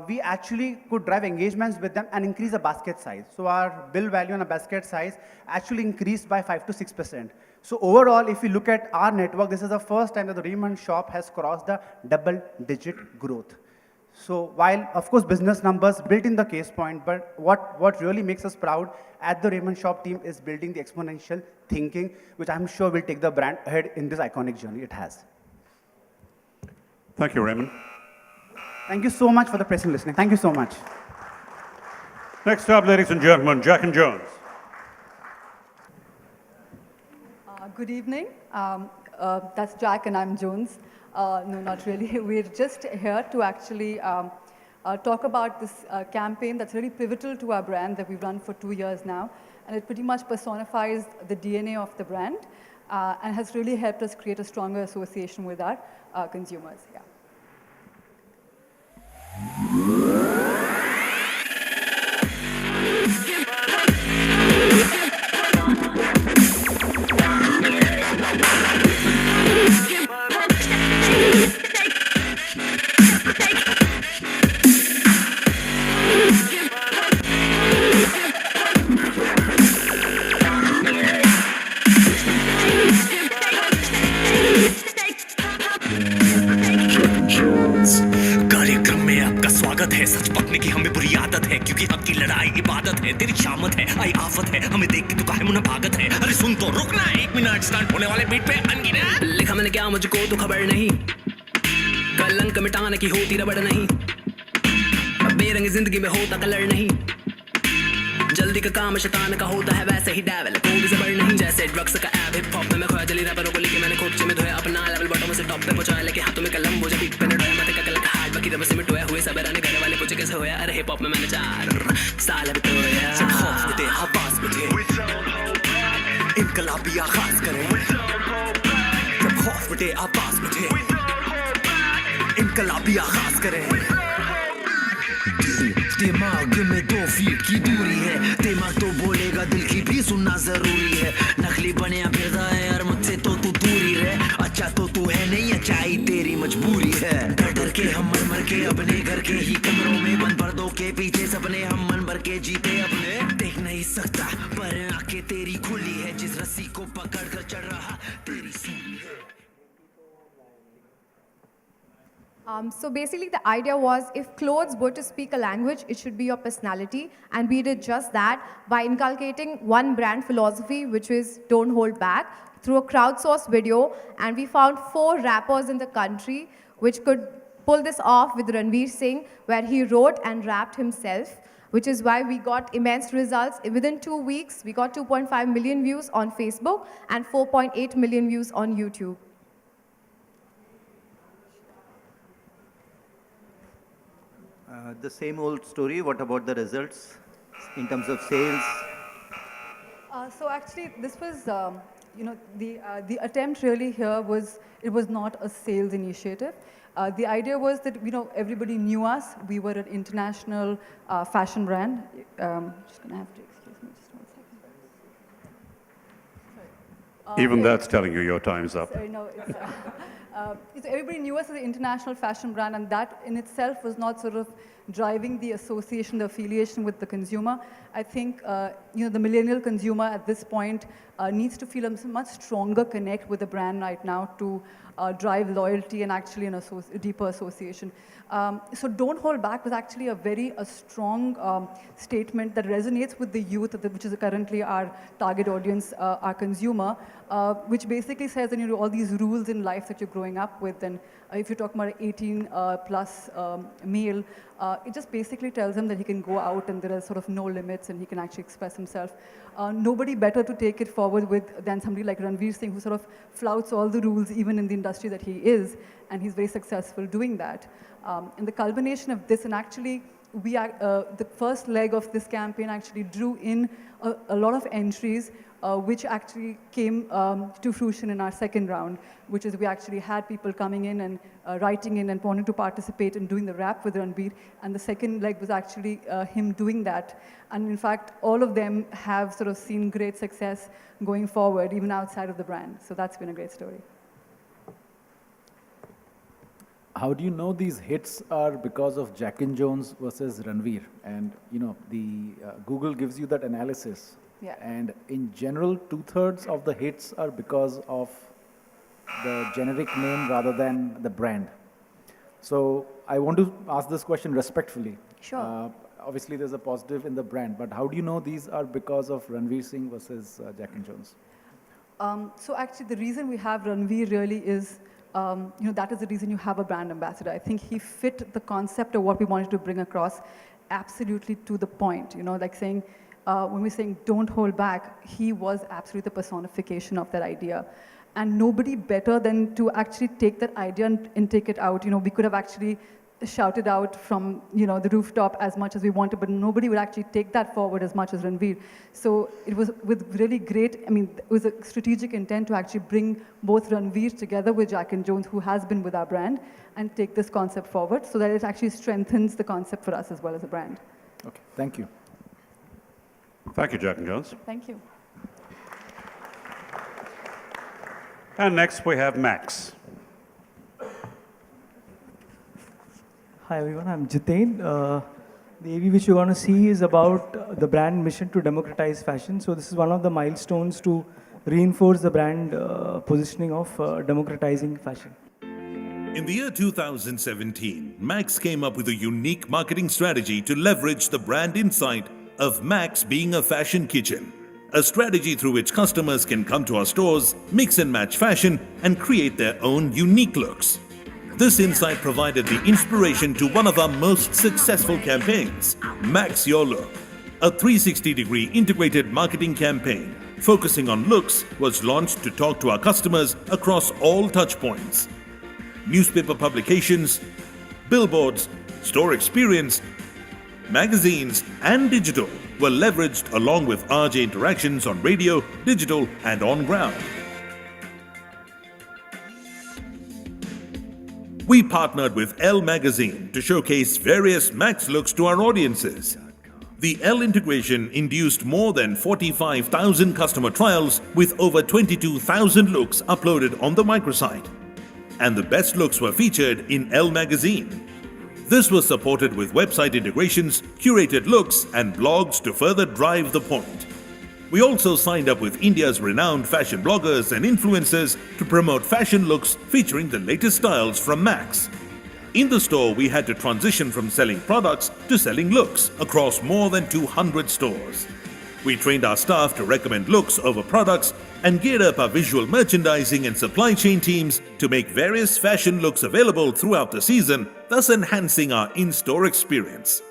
S7: we actually could drive engagements with them and increase the basket size. So our bill value and our basket size actually increased by 5 to 6%. So overall, if we look at our network, this is the first time that the Raymond shop has crossed the double-digit growth. So while, of course, business numbers built in the case point, but what really makes us proud at the Raymond shop team is building the exponential thinking, which I'm sure will take the brand ahead in this iconic journey it has.
S1: Thank you, Raymond.
S7: Thank you so much for the press and listening. Thank you so much.
S1: Next up, ladies and gentlemen, Jack and Jones.
S11: Good evening. That's Jack and I'm Jones. No, not really. We're just here to actually talk about this campaign that's really pivotal to our brand that we've run for 2 years now. And it pretty much personifies the DNA of the brand and has really helped us create a stronger association with our consumers. Yeah.
S21: कार्यक्रम में आपका स्वागत है। सच पकने की हमें बुरी आदत है, क्योंकि हक की लड़ाई इबादत है। तेरी शामत है, आई आफत है, हमें देख के तू काहे मुन्ना भागत है। अरे सुन तो रुकना, 1 मिनट स्टार्ट होने वाले बीट पे अनगिनत। लिखा मैंने क्या मुझको तो खबर नहीं, कलंक मिटाने की होती रबड़ नहीं। अब बेरंग जिंदगी में होता कलर नहीं, जल्दी का काम शैतान का होता है, वैसे ही डेविल को भी जबर नहीं। जैसे ड्रग्स का ऐप हिप हॉप में मैं खोया जली रैपरों को लेके मैंने खोपचे में धोया अपना लेवल, बॉटम से टॉप पे पहुंचाया, लेके हाथों में कलम बोझा बीट पे नडोया, मत का कल का हार्ड बाकी रब से मिटोया हुए सब राने घर वाले पूछे कैसे होया। अरे हिप हॉप में मैंने 4 साल बिताया। जब खौफ में थे आवाज में थे, इनकलाबी आगाज करें। जब खौफ में थे आवाज में थे, इनकलाबी आगाज करें। दिमाग में 2 फीट की दूरी है, दिमाग तो बोलेगा दिल की भी सुनना जरूरी है। नकली बने फिरता है यार मुझसे तो तू दूरी रहे। अच्छा तो तू है नहीं, अच्छाई तेरी मजबूरी है। डर डर के हम मर मर के अपने घर के ही कमरों में बंद, पर्दों के पीछे सपने हम मन भर के जीते अपने। देख नहीं सकता पर आंखें तेरी खुली है, जिस रस्सी को पकड़ कर चढ़ रहा तेरी सूली है।
S3: So basically the idea was, if clothes were to speak a language, it should be your personality. And we did just that by inculcating one brand philosophy, which is don't hold back, through a crowdsourced video. And we found 4 rappers in the country which could pull this off with Ranveer Singh, where he wrote and rapped himself, which is why we got immense results. Within 2 weeks, we got 2.5 million views on Facebook and 4.8 million views on YouTube.
S8: The same old story, what about the results in terms of sales?
S11: So actually, this was, the attempt really here was, it was not a sales initiative. The idea was that, everybody knew us. We were an international fashion brand. Just gonna have to excuse me just 1 second.
S1: Even that's telling you your time's up.
S11: Sorry, no, it's, everybody knew us as an international fashion brand, and that in itself was not sort of driving the association, the affiliation with the consumer. I think, the millennial consumer at this point needs to feel a much stronger connect with the brand right now to drive loyalty and actually a deeper association. So don't hold back was actually a strong statement that resonates with the youth, which is currently our target audience, our consumer, which basically says that all these rules in life that you're growing up with, and if you're talking about an 18 plus male, it just basically tells him that he can go out and there are sort of no limits and he can actually express himself. Nobody better to take it forward with than somebody like Ranveer Singh, who sort of flouts all the rules even in the industry that he is, and he's very successful doing that. And the culmination of this, and actually we the first leg of this campaign actually drew in a lot of entries, which actually came to fruition in our second round, which is we actually had people coming in and writing in and wanting to participate in doing the rap with Ranveer. And the second leg was actually him doing that. And in fact, all of them have sort of seen great success going forward, even outside of the brand. So that's been a great story.
S5: How do you know these hits are because of Jack and Jones versus Ranveer? And Google gives you that analysis.
S11: Yeah.
S5: And in general, 2/3 of the hits are because of the generic name rather than the brand. So I want to ask this question respectfully.
S11: Sure.
S5: Obviously, there's a positive in the brand, but how do you know these are because of Ranveer Singh versus Jack and Jones?
S11: So actually, the reason we have Ranveer really is, that is the reason you have a brand ambassador. I think he fit the concept of what we wanted to bring across absolutely to the point. Like saying, when we're saying don't hold back, he was absolutely the personification of that idea. And nobody better than to actually take that idea and take it out. We could have actually shouted out from the rooftop as much as we wanted, but nobody would actually take that forward as much as Ranveer. So it was with really great, it was a strategic intent to actually bring both Ranveer together with Jack and Jones, who has been with our brand, and take this concept forward so that it actually strengthens the concept for us as well as a brand.
S5: Okay, thank you.
S1: Thank you, Jack and Jones.
S11: Thank you.
S1: And next we have Max.
S13: Hi everyone, I'm Jiten. The AV which you're going to see is about the brand mission to democratize fashion. So this is one of the milestones to reinforce the brand positioning of democratizing fashion.
S14: In the year 2017, Max came up with a unique marketing strategy to leverage the brand insight of Max being a fashion kitchen. A strategy through which customers can come to our stores, mix and match fashion, and create their own unique looks. This insight provided the inspiration to one of our most successful campaigns, Max Your Look. A 360-degree integrated marketing campaign focusing on looks was launched to talk to our customers across all touchpoints. Newspaper publications, billboards, store experience, magazines, and digital were leveraged along with RJ interactions on radio, digital, and on ground. We partnered with Elle magazine to showcase various Max looks to our audiences. The Elle integration induced more than 45,000 customer trials with over 22,000 looks uploaded on the microsite. And the best looks were featured in Elle magazine. This was supported with website integrations, curated looks, and blogs to further drive the point. We also signed up with India's renowned fashion bloggers and influencers to promote fashion looks featuring the latest styles from Max. In the store, we had to transition from selling products to selling looks across more than 200 stores. We trained our staff to recommend looks over products and geared up our visual merchandising and supply chain teams to make various fashion looks available throughout the season, thus enhancing our in-store experience.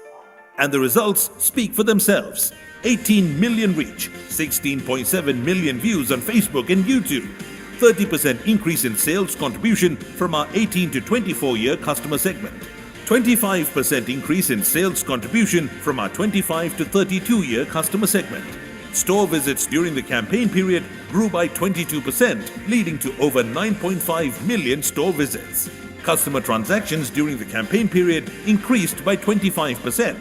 S14: And the results speak for themselves. 18 million reach, 16.7 million views on Facebook and YouTube, 30% increase in sales contribution from our 18 to 24-year customer segment, 25% increase in sales contribution from our 25 to 32-year customer segment. Store visits during the campaign period grew by 22%, leading to over 9.5 million store visits. Customer transactions during the campaign period increased by 25%.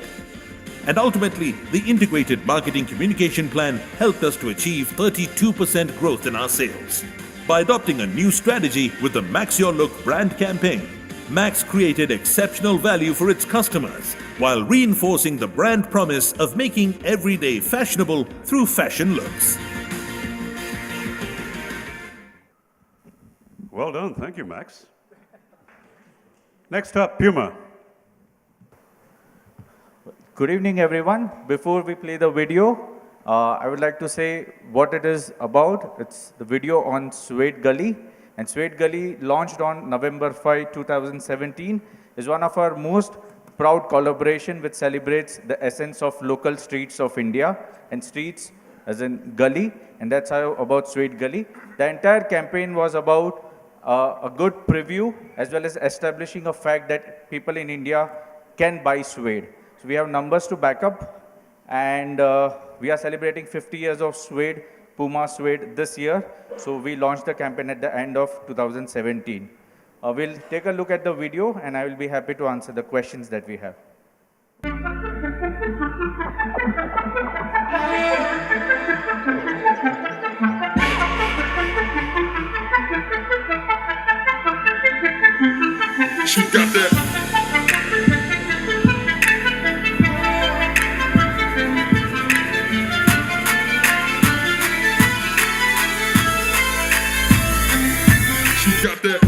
S14: And ultimately, the integrated marketing communication plan helped us to achieve 32% growth in our sales. By adopting a new strategy with the Max Your Look brand campaign, Max created exceptional value for its customers while reinforcing the brand promise of making everyday fashionable through fashion looks.
S1: Well done. Thank you, Max. Next up, Puma.
S23: Good evening, everyone. Before we play the video, I would like to say what it is about. It's the video on Suede Gully. And Suede Gully, launched on November 5, 2017, is one of our most proud collaboration which celebrates the essence of local streets of India, and streets as in gully, and that's how about Suede Gully. The entire campaign was about a good preview as well as establishing a fact that people in India can buy suede. So we have numbers to back up, and we are celebrating 50 years of suede, Puma Suede this year. So we launched the campaign at the end of 2017. We'll take a look at the video, and I will be happy to answer the questions that we have.
S24: She got that. Got that.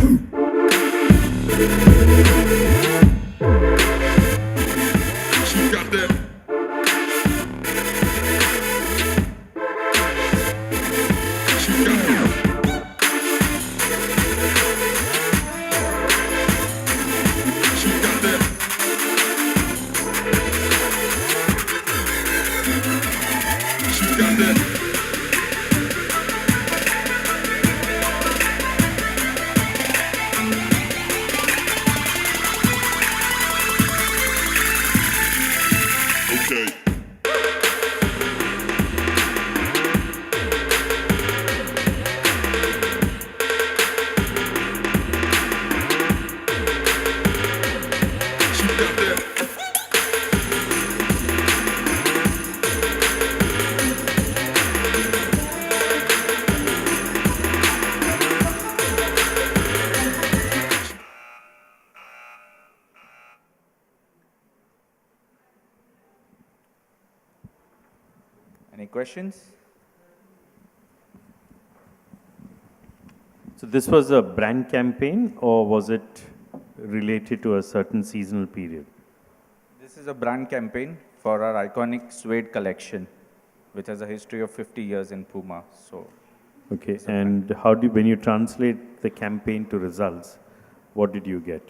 S23: Any questions?
S9: So this was a brand campaign, or was it related to a certain seasonal period?
S23: This is a brand campaign for our iconic suede collection, which has a history of 50 years in Puma. So,
S9: okay, and how do when you translate the campaign to results, what did you get?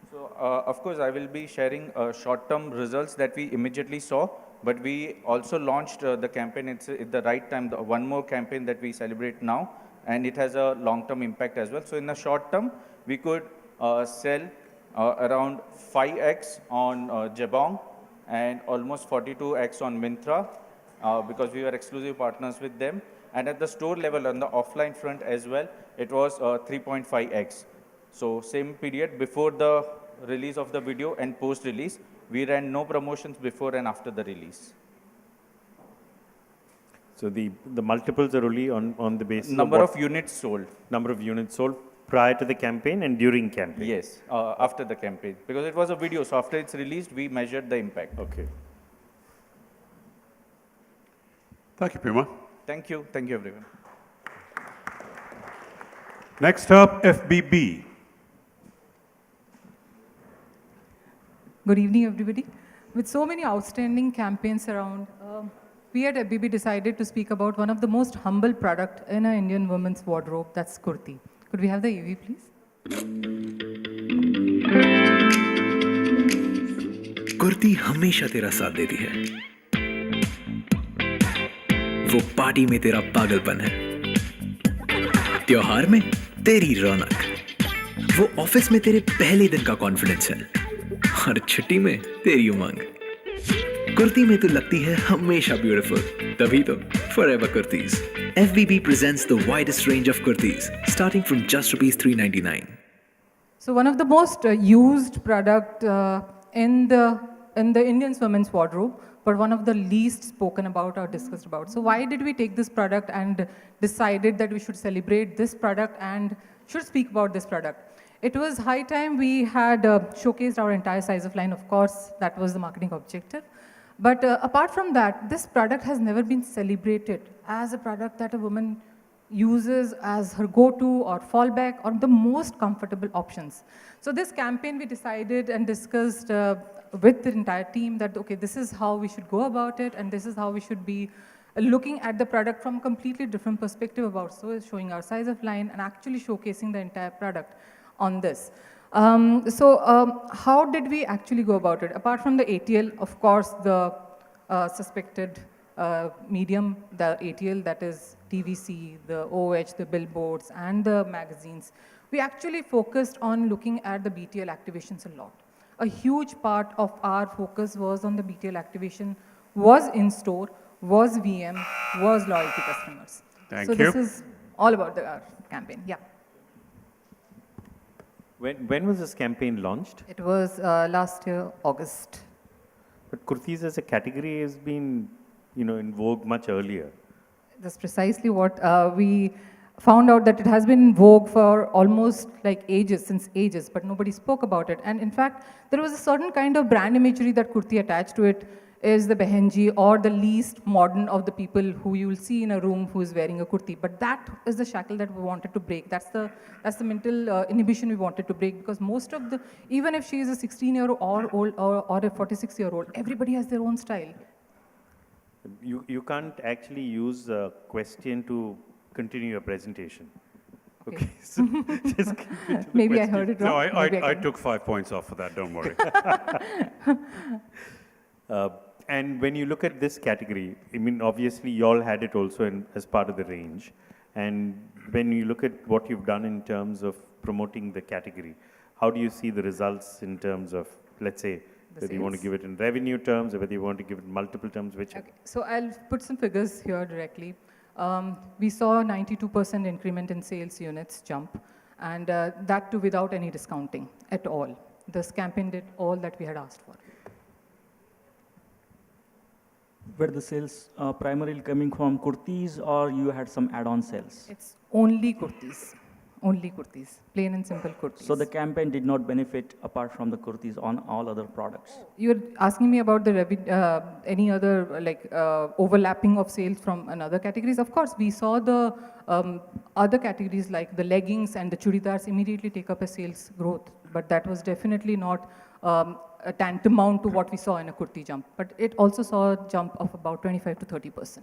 S23: So, of course, I will be sharing short-term results that we immediately saw, but we also launched the campaign at the right time, the one more campaign that we celebrate now, and it has a long-term impact as well. So, in the short term, we could sell around 5x on Jabong and almost 42x on Myntra because we were exclusive partners with them. And at the store level, on the offline front as well, it was 3.5x. So same period before the release of the video and post-release, we ran no promotions before and after the release.
S9: So the multiples are only on the basis
S23: number of units sold.
S9: Number of units sold prior to the campaign and during campaign?
S23: Yes, after the campaign. Because it was a video, so after it's released, we measured the impact.
S9: Okay.
S1: Thank you, Puma.
S23: Thank you everyone.
S1: Next up, FBB.
S12: Good evening, everybody. With so many outstanding campaigns around, we at FBB decided to speak about one of the most humble product in an Indian woman's wardrobe, that's kurti. Could we have the AV, please?
S10: Kurti हमेशा तेरा साथ देती है। वो party में तेरा पागलपन है, त्योहार में तेरी रौनक, वो ऑफिस में तेरे पहले दिन का कॉन्फिडेंस है, और छुट्टी में तेरी उमंग। कुर्ती में तू लगती है हमेशा ब्यूटीफुल, तभी तो Forever Kurtis. FBB presents the widest range of kurtis, starting from just ₹399.
S12: So one of the most used product in the Indian women's wardrobe, but one of the least spoken about or discussed about. So why did we take this product and decided that we should celebrate this product and should speak about this product? It was high time we had showcased our entire size of line. Of course, that was the marketing objective. But apart from that, this product has never been celebrated as a product that a woman uses as her go-to or fallback or the most comfortable options. So this campaign we decided and discussed with the entire team that, okay, this is how we should go about it and this is how we should be looking at the product from a completely different perspective about showing our size of line and actually showcasing the entire product on this. How did we actually go about it? Apart from the ATL, of course, the suspected medium, the ATL, that is TVC, the OH, the billboards, and the magazines, we actually focused on looking at the BTL activations a lot. A huge part of our focus was on the BTL activation, was in-store, was VM, was loyalty customers.
S1: Thank
S12: you. So this is all about the campaign, yeah.
S9: When was this campaign launched?
S12: It was last year, August.
S9: But kurtis as a category has been, in vogue much earlier.
S12: That's precisely what we found out, that it has been in vogue for almost like since ages, but nobody spoke about it. And in fact, there was a certain kind of brand imagery that kurti attached to it, is the behenji or the least modern of the people who you will see in a room who is wearing a kurti. But that is the shackle that we wanted to break. That's the mental inhibition we wanted to break, because most of even if she is a 16-year-old or a 46-year-old, everybody has their own style.
S9: You can't actually use a question to continue your presentation. Okay, so just keep it to the
S12: Maybe
S9: question.
S12: I heard it wrong.
S1: No, I took 5 points off for that, don't worry.
S9: And when you look at this category, I mean, obviously you all had it also as part of the range. And when you look at what you've done in terms of promoting the category, how do you see the results in terms of, let's say, whether you want to give it in revenue terms or whether you want to give it in multiple terms, which?
S12: Okay. So I'll put some figures here directly. We saw 92% increment in sales units jump, and that too without any discounting at all. This campaign did all that we had asked for.
S19: Were the sales primarily coming from kurtis, or you had some add-on sales?
S12: It's only kurtis. only kurtis, plain and simple kurtis.
S19: So the campaign did not benefit apart from the kurtis on all other products.
S12: You're asking me about the any other overlapping of sales from another categories. Of course, we saw the other categories like the leggings and the churidars immediately take up a sales growth, but that was definitely not a tantamount to what we saw in a kurti jump. But it also saw a jump of about 25 to 30%.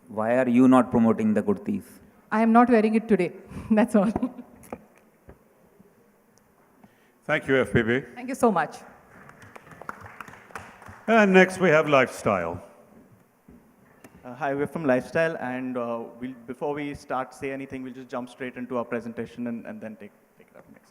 S15: Why are you not promoting the kurtis?
S12: I am not wearing it today. That's all.
S1: Thank you, FPB.
S12: Thank you so much.
S1: And next we have lifestyle.
S16: Hi, we're from Lifestyle, and before we say anything, we'll just jump straight into our presentation and then take it up next.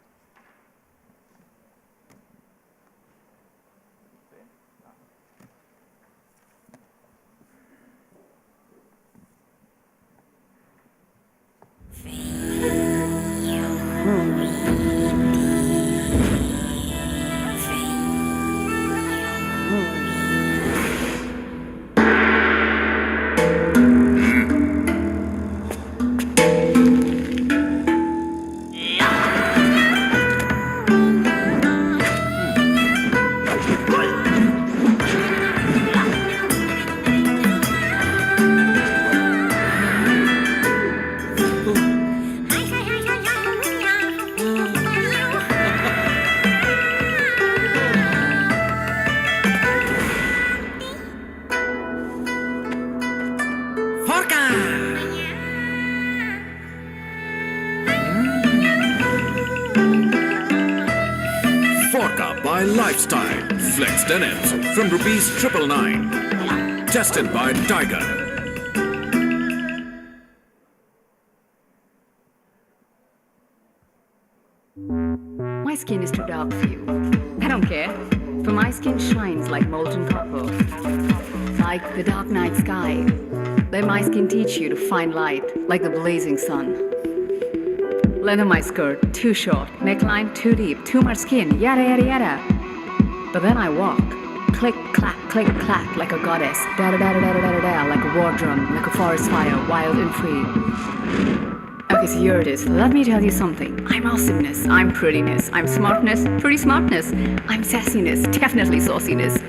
S17: Lifestyle Flex Denims from rupees 999. Tested by Tiger.
S18: My skin is too dark for you. I don't care, for my skin shines like molten copper. Like the dark night sky. Let my skin teach you to find light like the blazing sun. Length of my skirt, too short. Neckline, too deep. Too much skin, yada yada yada. But then I walk, click, clack, like a goddess, da-da-da-da-da-da-da, like a war drum, like a forest fire, wild and free. Okay, so here it is. Let me tell you something. I'm awesomeness, I'm prettiness, I'm smartness, pretty smartness, I'm sassiness, definitely sauciness,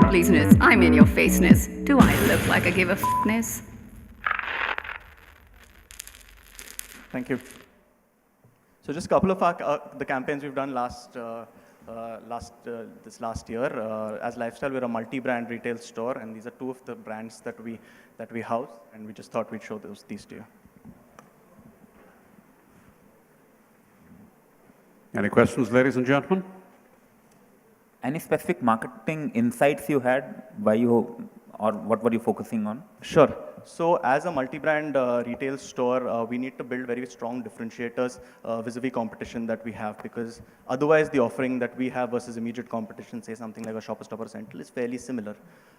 S18: pleaseness, I'm in your faceness. Do I look like I give a f***ness?
S16: Thank you. So just a couple of the campaigns we've done this last year. As Lifestyle, we're a multi-brand retail store, and these are two of the brands that we house, and we just thought we'd show these to you.
S1: Any questions, ladies and gentlemen?
S15: Any specific marketing insights you had, or what were you focusing on?
S16: Sure. So as a multi-brand retail store, we need to build very strong differentiators vis-a-vis competition that we have, because otherwise the offering that we have versus immediate competition, say something like a Shoppers Stop or Central, is fairly similar.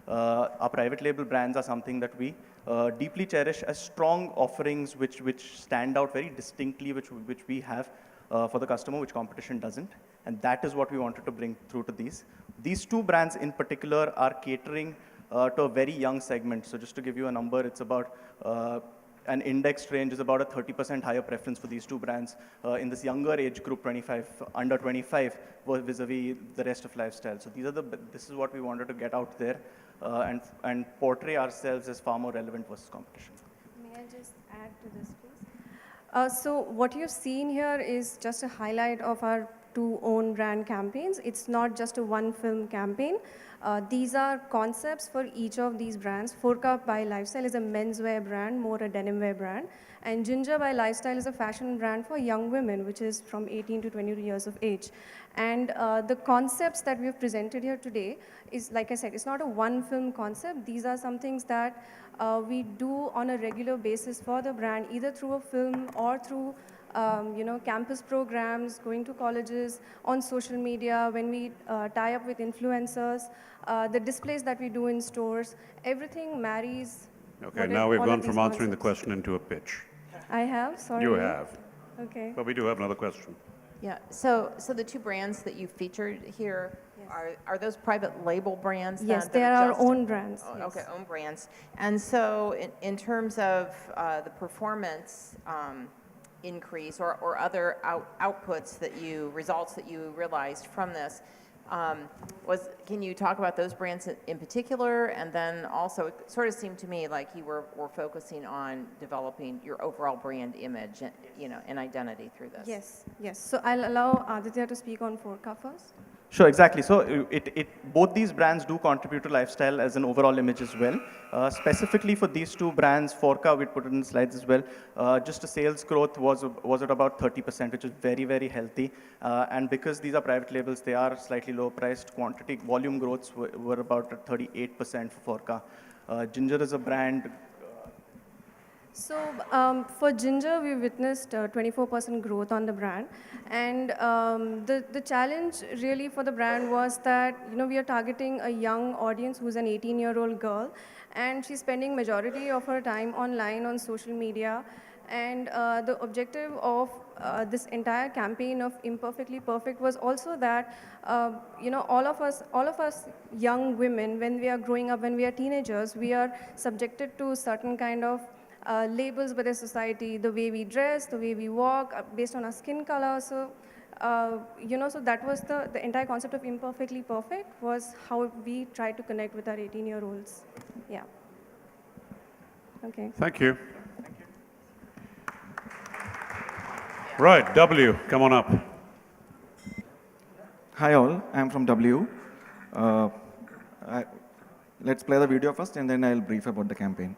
S16: Our private label brands are something that we deeply cherish as strong offerings which stand out very distinctly, which we have for the customer, which competition doesn't. And that is what we wanted to bring through to these. These two brands in particular are catering to a very young segment. So just to give you a number, it's about an indexed range is about a 30% higher preference for these two brands in this younger age group, under 25, vis-a-vis the rest of Lifestyle. So this is what we wanted to get out there and portray ourselves as far more relevant versus competition.
S24: May I just add to this, please? So what you've seen here is just a highlight of our two own brand campaigns. It's not just a one film campaign. These are concepts for each of these brands. Forka by Lifestyle is a menswear brand, more a denim wear brand. And Ginger by Lifestyle is a fashion brand for young women, which is from 18 to 22 years of age. And the concepts that we've presented here today is, like I said, it's not a one film concept. These are some things that we do on a regular basis for the brand, either through a film or through campus programs, going to colleges, on social media, when we tie up with influencers, the displays that we do in stores, everything marries.
S1: Okay, now we've gone from answering the question into a pitch.
S24: I have, sorry.
S1: You have.
S24: Okay.
S1: But we do have another question.
S6: Yeah, so the two brands that you featured here, are those private label brands?
S24: Yes,
S6: that
S24: they are our
S6: just,
S24: own brands.
S6: Oh,
S24: yes.
S6: Okay, own brands. And so in terms of the performance, increase or other outputs results that you realized from this. Can you talk about those brands in particular? And then also, it sort of seemed to me like you were focusing on developing your overall brand image, and identity through this.
S24: Yes, yes. So I'll allow Aditya to speak on Forca first.
S16: Sure, exactly. So both these brands do contribute to lifestyle as an overall image as well. Specifically for these two brands, Forca, we put it in slides as well, just a sales growth was at about 30%, which is very, very healthy. And because these are private labels, they are slightly low priced. Quantity, volume growths were about 38% for Forca. Ginger is a brand.
S24: So for Ginger, we witnessed 24% growth on the brand. And the challenge really for the brand was that, we are targeting a young audience who's an 18-year-old girl. And she's spending majority of her time online on social media. And the objective of this entire campaign of Imperfectly Perfect was also that, all of us young women, when we are growing up, when we are teenagers, we are subjected to certain kind of labels by the society, the way we dress, the way we walk, based on our skin color. So, so that was the entire concept of Imperfectly Perfect was how we try to connect with our 18-year-olds. Yeah. Okay.
S1: Thank you. Right, W, come on up.
S2: Hi all, I'm from W. Let's play the video first and then I'll brief about the campaign.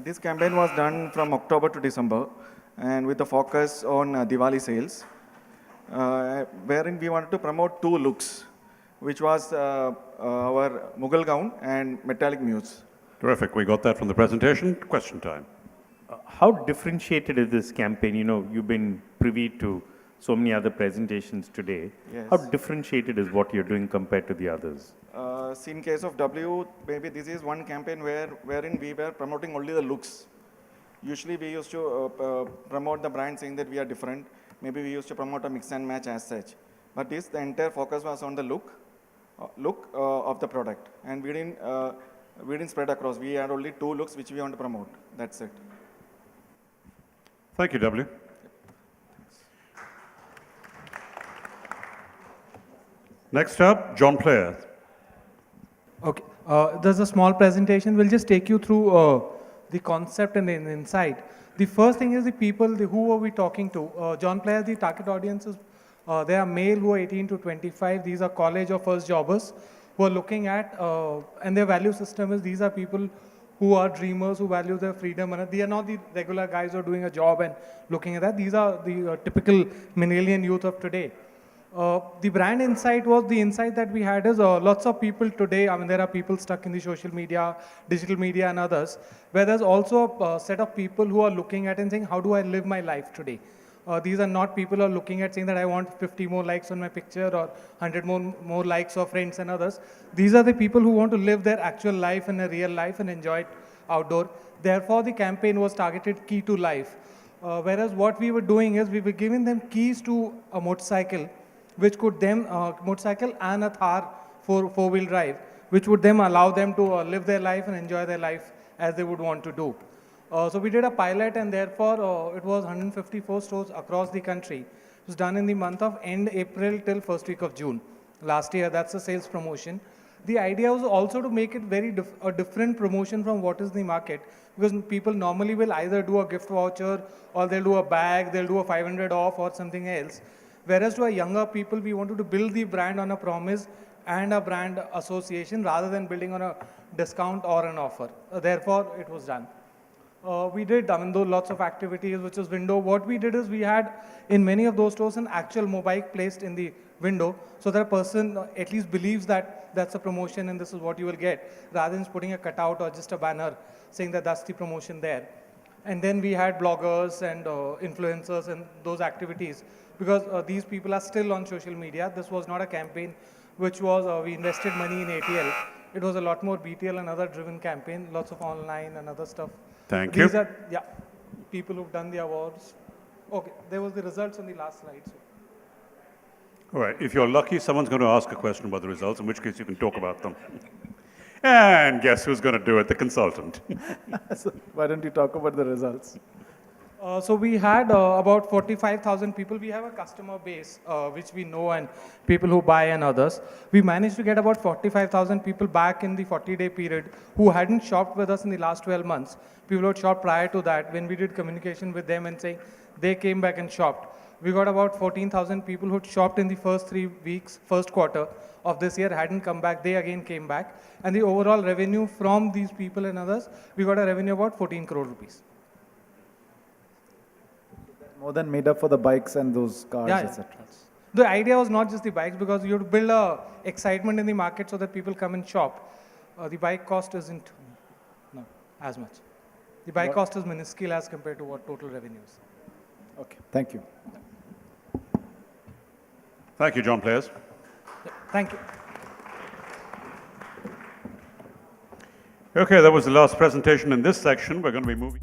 S2: This campaign was done from October to December and with a focus on Diwali sales, wherein we wanted to promote two looks, which was our Mughal gown and metallic muse.
S1: Terrific. We got that from the presentation. Question time.
S9: How differentiated is this campaign? You've been privy to so many other presentations today.
S2: Yes.
S9: How differentiated is what you're doing compared to the others?
S2: See, in case of W, maybe this is one campaign wherein we were promoting only the looks. Usually we used to promote the brand saying that we are different. Maybe we used to promote a mix and match as such. But the entire focus was on the look of the product. And we didn't spread across. We had only two looks which we want to promote. That's it.
S1: Thank you, W. Next up, John Player.
S4: Okay, there's a small presentation. We'll just take you through the concept and the insight. The first thing is the people, who are we talking to? John Player, the target audiences, they are male who are 18 to 25. These are college or first jobbers who are looking at, and their value system is these are people who are dreamers, who value their freedom. And they are not the regular guys who are doing a job and looking at that. These are the typical millennial youth of today. The brand insight was the insight that we had is lots of people today, I mean, there are people stuck in the social media, digital media and others, where there's also a set of people who are looking at and saying, how do I live my life today? These are not people who are looking at saying that I want 50 more likes on my picture or 100 more likes of friends and others. These are the people who want to live their actual life in a real life and enjoy it outdoor. Therefore, the campaign was targeted key to life. Whereas what we were doing is we were giving them keys to a motorcycle, which could then, motorcycle and a Thar four-wheel drive, which would then allow them to live their life and enjoy their life as they would want to do. So we did a pilot and therefore it was 154 stores across the country. It was done in the month of end April till first week of June. Last year, that's a sales promotion. The idea was also to make it a different promotion from what is the market, because people normally will either do a gift voucher or they'll do a bag, they'll do a 500 off or something else. Whereas to our younger people, we wanted to build the brand on a promise and a brand association rather than building on a discount or an offer. Therefore, it was done. We did, though lots of activities, which is window. What we did is we had in many of those stores an actual mobile placed in the window so that a person at least believes that that's a promotion and this is what you will get, rather than putting a cutout or just a banner saying that that's the promotion there. And then we had bloggers and influencers and those activities, because these people are still on social media. This was not a campaign which was, we invested money in ATL. It was a lot more BTL and other driven campaign, lots of online and other stuff.
S1: Thank you.
S4: These are, people who've done the awards. Okay, there was the results on the last slide. So.
S1: All right, if you're lucky, someone's going to ask a question about the results, in which case you can talk about them. And guess who's going to do it? The consultant.
S5: So why don't you talk about the results?
S4: So we had about 45,000 people. We have a customer base, which we know, and people who buy and others. We managed to get about 45,000 people back in the 40-day period who hadn't shopped with us in the last 12 months. People who had shopped prior to that, when we did communication with them and saying they came back and shopped. We got about 14,000 people who had shopped in the first 3 weeks, first quarter of this year, hadn't come back. They again came back. And the overall revenue from these people and others, we got a revenue of about 14 crore rupees.
S5: More than made up for the bikes and those cars, etc.
S4: The idea was not just the bikes, because you have to build a excitement in the market so that people come and shop. The bike cost isn't as much. The bike cost is minuscule as compared to what total revenue is.
S5: Okay, thank you.
S1: Thank you, John Players.
S4: Thank you.
S1: Okay, that was the last presentation in this section. We're going to be moving.